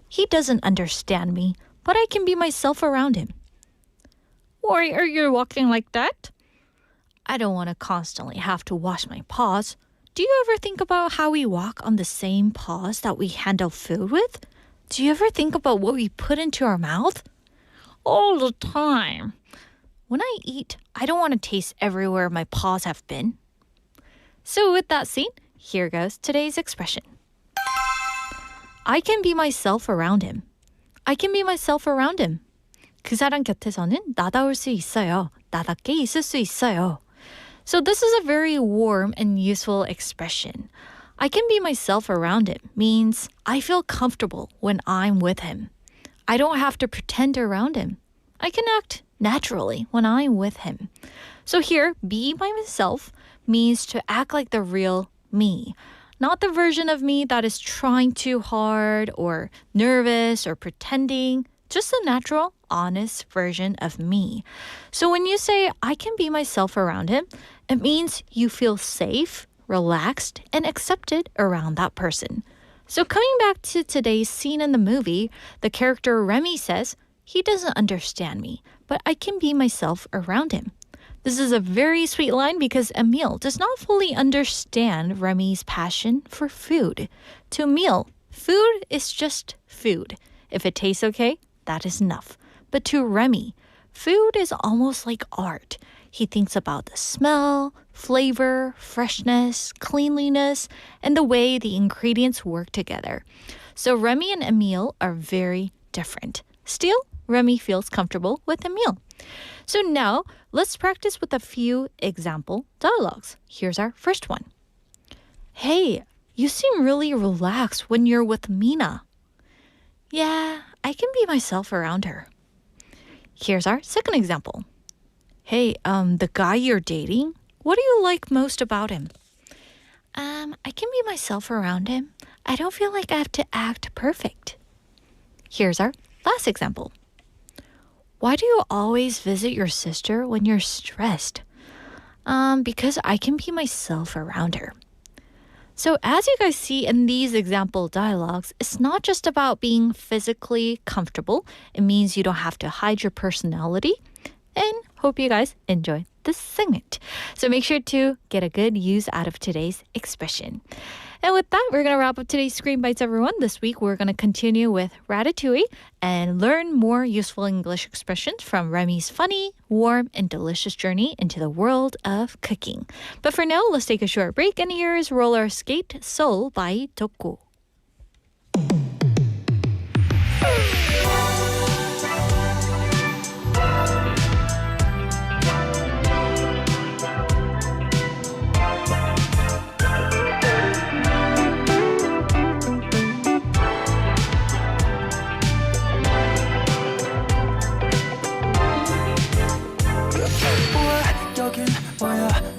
He doesn't understand me, but I can be myself around him. Why are you walking like that? I don't want to constantly have to wash my paws. Do you ever think about how we walk on the same paws that we handle food with? Do you ever think about what we put into our mouth? All the time. When I eat, I don't want to taste everywhere my paws have been. So with that scene, here goes today's expression. I can be myself around him. I can be myself around him. 그 사람 곁에서는 나다울 수 있어요. 나답게 있을 수 있어요. So this is a very warm and useful expression. I can be myself around him means I feel comfortable when I'm with him. I don't have to pretend around him. I can act naturally when I'm with him. So here, be by myself means to act like the real me, not the version of me that is trying too hard or nervous or pretending, just the natural, honest version of me. So when you say, I can be myself around him, it means you feel safe, relaxed, and accepted around that person. So coming back to today's scene in the movie, the character Remy says, he doesn't understand me, but I can be myself around him. This is a very sweet line because Emile does not fully understand Remy's passion for food. To Emile, food is just food. If it tastes okay, that is enough. But to Remy, food is almost like art. He thinks about the smell, flavor, freshness, cleanliness, and the way the ingredients work together. So Remy and Emile are very different. Still, Remy feels comfortable with Emile. So now, let's practice with a few example dialogues. Here's our first one. Hey, you seem really relaxed when you're with Mina. Yeah, I can be myself around her. Here's our second example. Hey, the guy you're dating, what do you like most about him? I can be myself around him. I don't feel like I have to act perfect. Here's our last example. Why do you always visit your sister when you're stressed? Because I can be myself around her. So as you guys see in these example dialogues, it's not just about being physically comfortable. It means you don't have to hide your personality. And hope you guys enjoy this segment. So make sure to get a good use out of today's expression. And with that, we're going to wrap up today's Screen Bites, everyone. This week, we're going to continue with Ratatouille and learn more useful English expressions from Remy's funny, warm, and delicious journey into the world of cooking. But for now, let's take a short break. And here is Roller Skate Soul by Toku.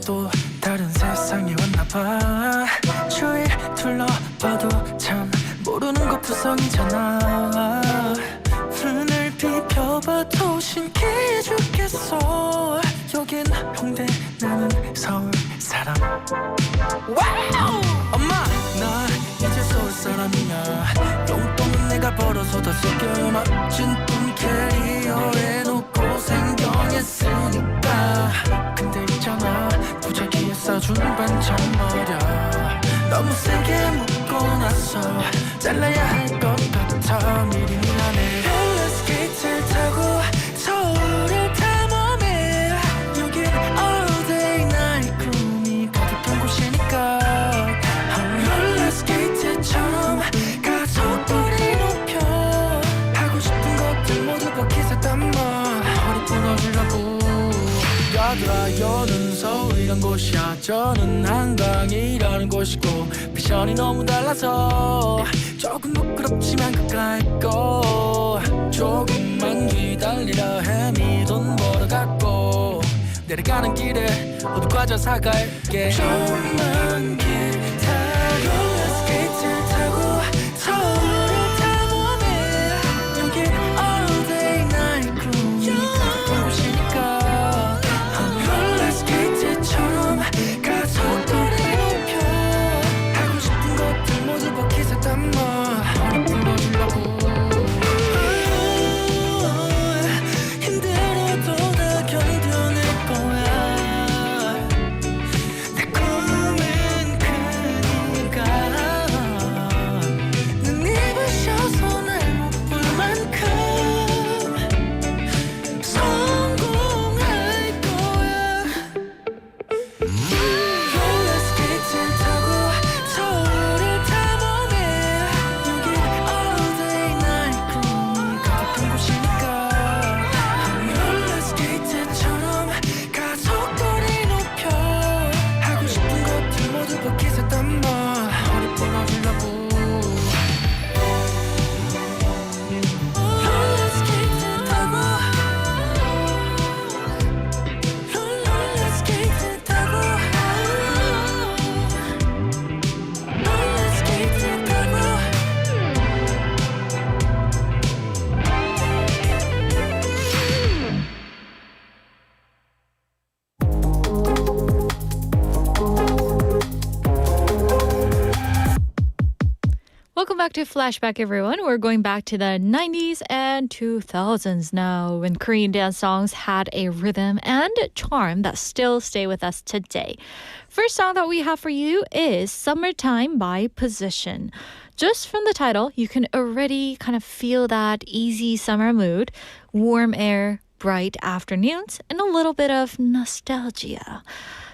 또 다른 세상에 왔나 봐 주위 둘러봐도 참 모르는 것부성이잖아 눈을 비벼봐도 신기해 죽겠어 여긴 홍대 나는 서울 사람 와우 엄마 나 이제 서울 사람이야 용돈은 내가 벌어서 다 쓸게 멋진 돈 캐리어에 놓고 생경했으니까 근데 있잖아 무작위에 싸준 반찬 말야 너무 세게 묶고 나서 잘라야 할 것 같아 미리 미안해 롤러스케이트를 타고 서울을 탐험해 여긴 all day night 꿈이 가득한 곳이니까 롤러스케이트처럼 가속도를 높여 하고 싶은 것들 모두 버킷에 담아 허리 부러지려고 얘들아 여는 서울이란 곳이야 저는 한강이라는 곳이고 패션이 너무 달라서 조금 부끄럽지만 가까이 고 조금만 기다리라 햄이 돈 벌어 갖고 내려가는 길에 호두 과자 사갈게 조금만 기다려 롤러스케이트를 타고 서울을 탐험해 여긴 all day night 꿈이 가득한 곳이니까 롤러스케이트처럼 가속도를 높여 하고 싶은 것들 모두 버킷에 담아 허리 부러지려고 힘들어도 다 견뎌낼 거야 내 꿈은 크니까 눈이 부셔서 날 못 볼 만큼 성공할 거야 롤러스케이트를 타고 서울을 탐험해 여긴 all day night 꿈이 가득한 곳이니까 롤러스케이트처럼 가속도를 높여 하고 싶은 것들 모두 버킷에 담아 허리 부러지려고 롤러스케이트 타고 롤러스케이트 타고 롤러스케이트 타고 Welcome back to Flashback, everyone. We're going back to the 90s and 2000s now, when Korean dance songs had a rhythm and charm that still stay with us today. First song that we have for you is Summertime by Position. Just from the title, you can already kind of feel that easy summer mood, warm air, bright afternoons, and a little bit of nostalgia.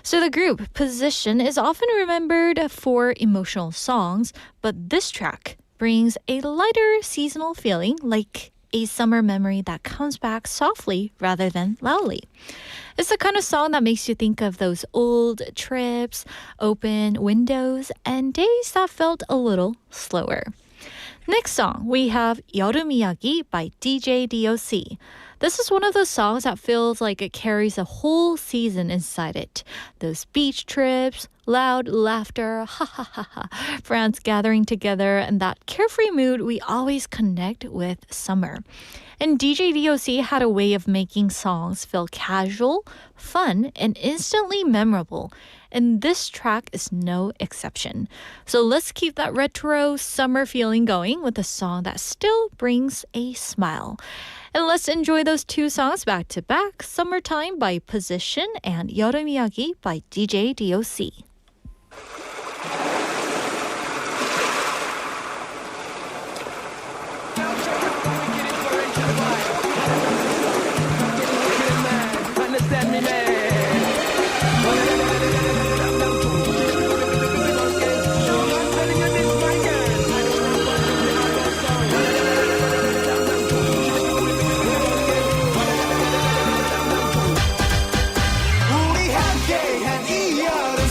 So the group Position is often remembered for emotional songs, but this track brings a lighter seasonal feeling, like a summer memory that comes back softly rather than loudly. It's the kind of song that makes you think of those old trips, open windows, and days that felt a little slower. Next song, we have 여름 이야기 by DJ DOC. This is one of those songs that feels like it carries a whole season inside it. Those beach trips, loud laughter, ha ha ha ha, friends gathering together, and that carefree mood we always connect with summer. And DJ DOC had a way of making songs feel casual, fun, and instantly memorable. And this track is no exception. So let's keep that retro summer feeling going with a song that still brings a smile. And let's enjoy those two songs back to back, Summertime by Position and 여름 이야기 by DJ DOC. Understand me, man. 우리 함께한 이 여름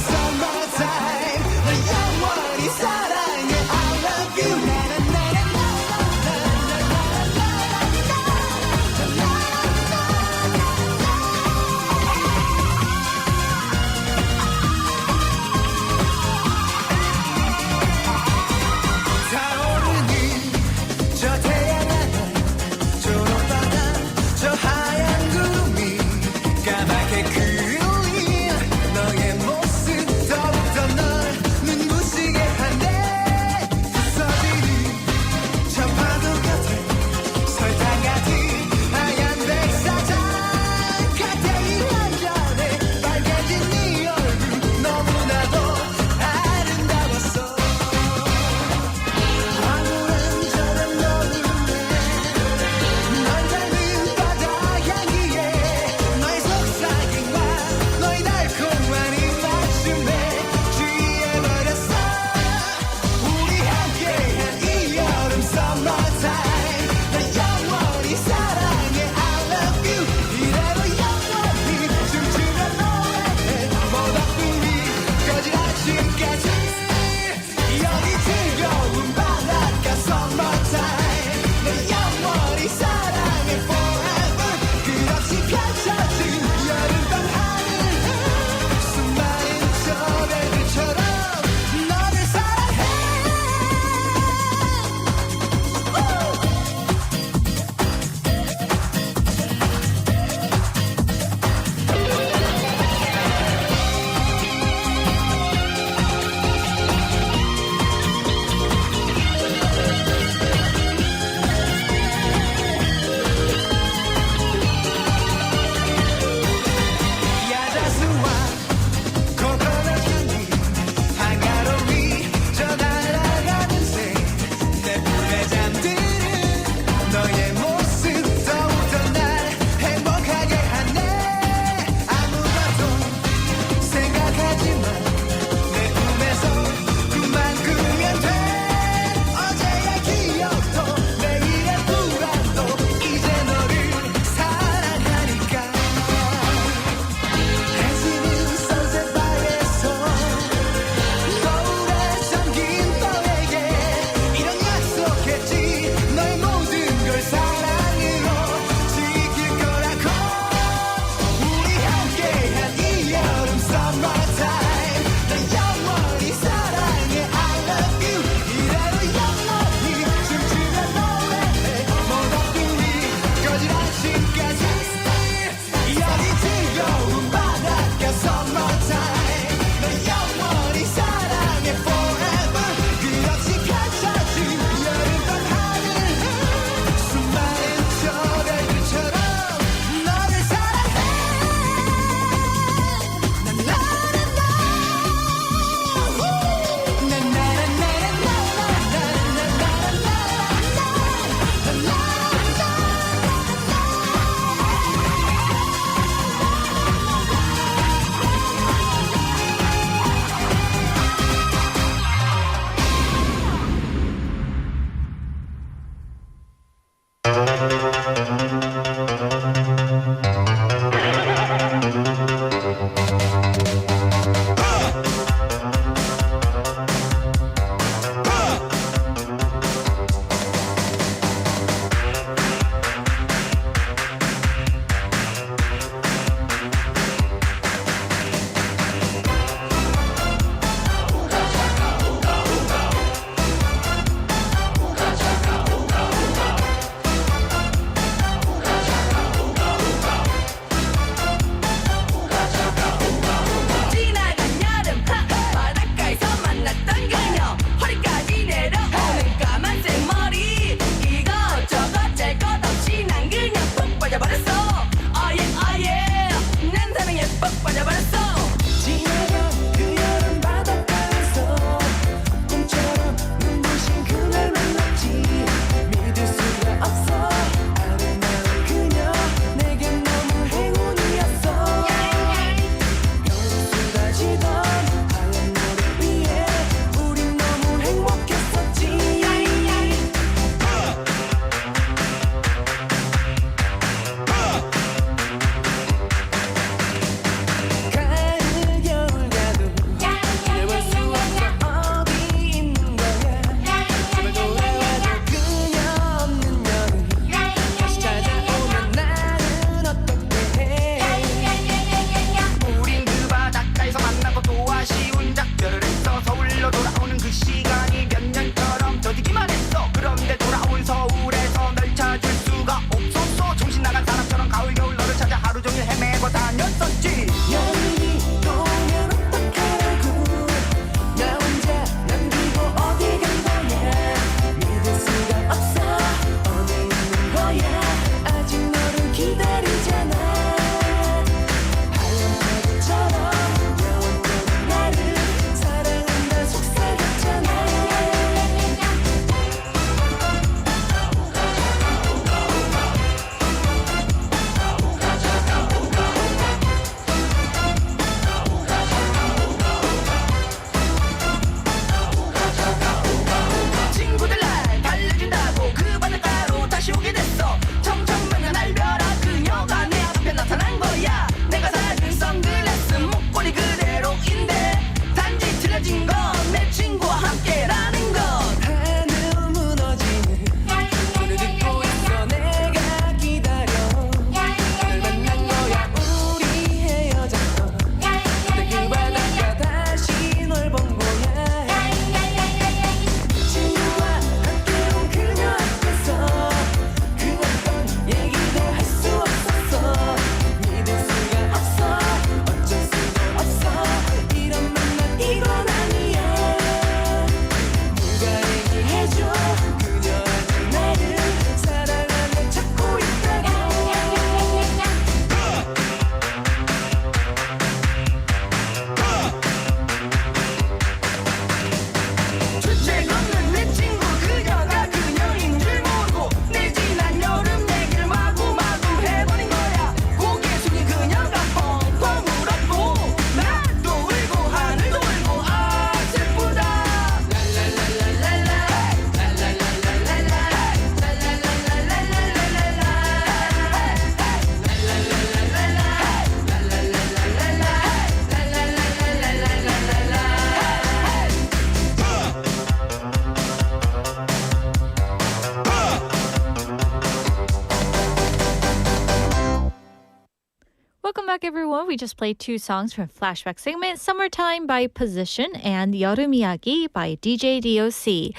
back, everyone. We just played two songs from Flashback segment, Summertime by Position and 여름 이야기 by DJ DOC.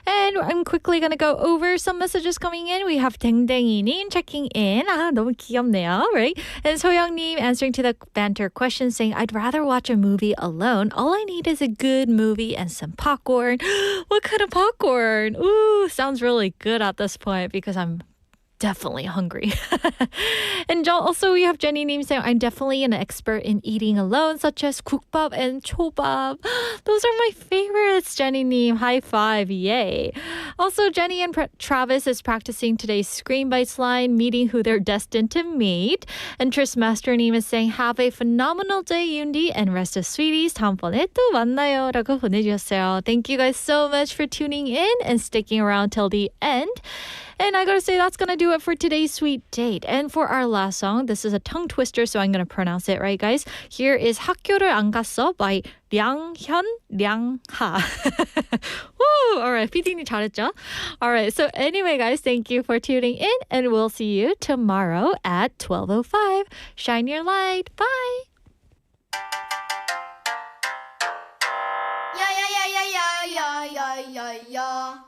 And I'm quickly going to go over some messages coming in. We have 댕댕이님 checking in. 너무 귀엽네요, right? And 소영님 answering to the banter question saying, I'd rather watch a movie alone. All I need is a good movie and some popcorn. What kind of popcorn? Ooh, sounds really good at this point because I'm definitely hungry. And also we have Jenny Neem saying, I'm definitely an expert in eating alone, such as 국밥 and 초밥. Those are my favorites, Jenny Neem. High five, yay. Also, Jenny and Travis is practicing today's Screen Bites line, meeting who they're destined to meet. And Tris Master Neem is saying, have a phenomenal day, Yundi, and rest of sweeties. 다음번에 또 만나요. 라고 보내주셨어요. Thank you guys so much for tuning in and sticking around till the end. And I gotta say, that's gonna do it for today's Sweet Date. And for our last song, this is a tongue twister, so I'm gonna pronounce it right, guys. Here is 학교를 안 갔어 by 량현, 량하. Woo! Alright, PD님 잘했죠? Alright, so anyway, guys, thank you for tuning in, and we'll see you tomorrow at 12:05. Shine your light. Bye! 야야야야야야야야야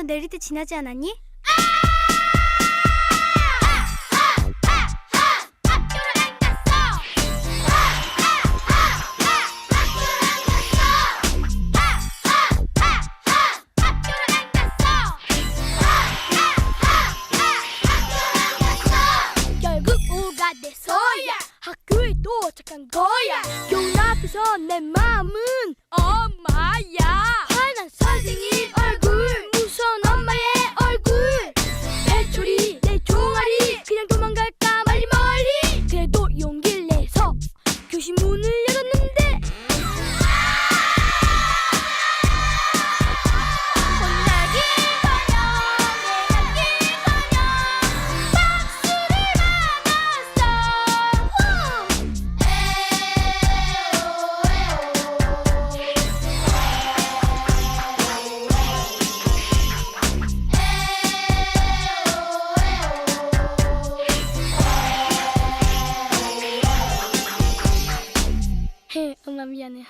내릴 때 지나지 않았니? 결국 오가 돼서야 학교에 도착한 거야. 교문 앞에서 내 마음은 엄마야. 화난 선생님 얼굴, 무서운 엄마의 얼굴. 미안해.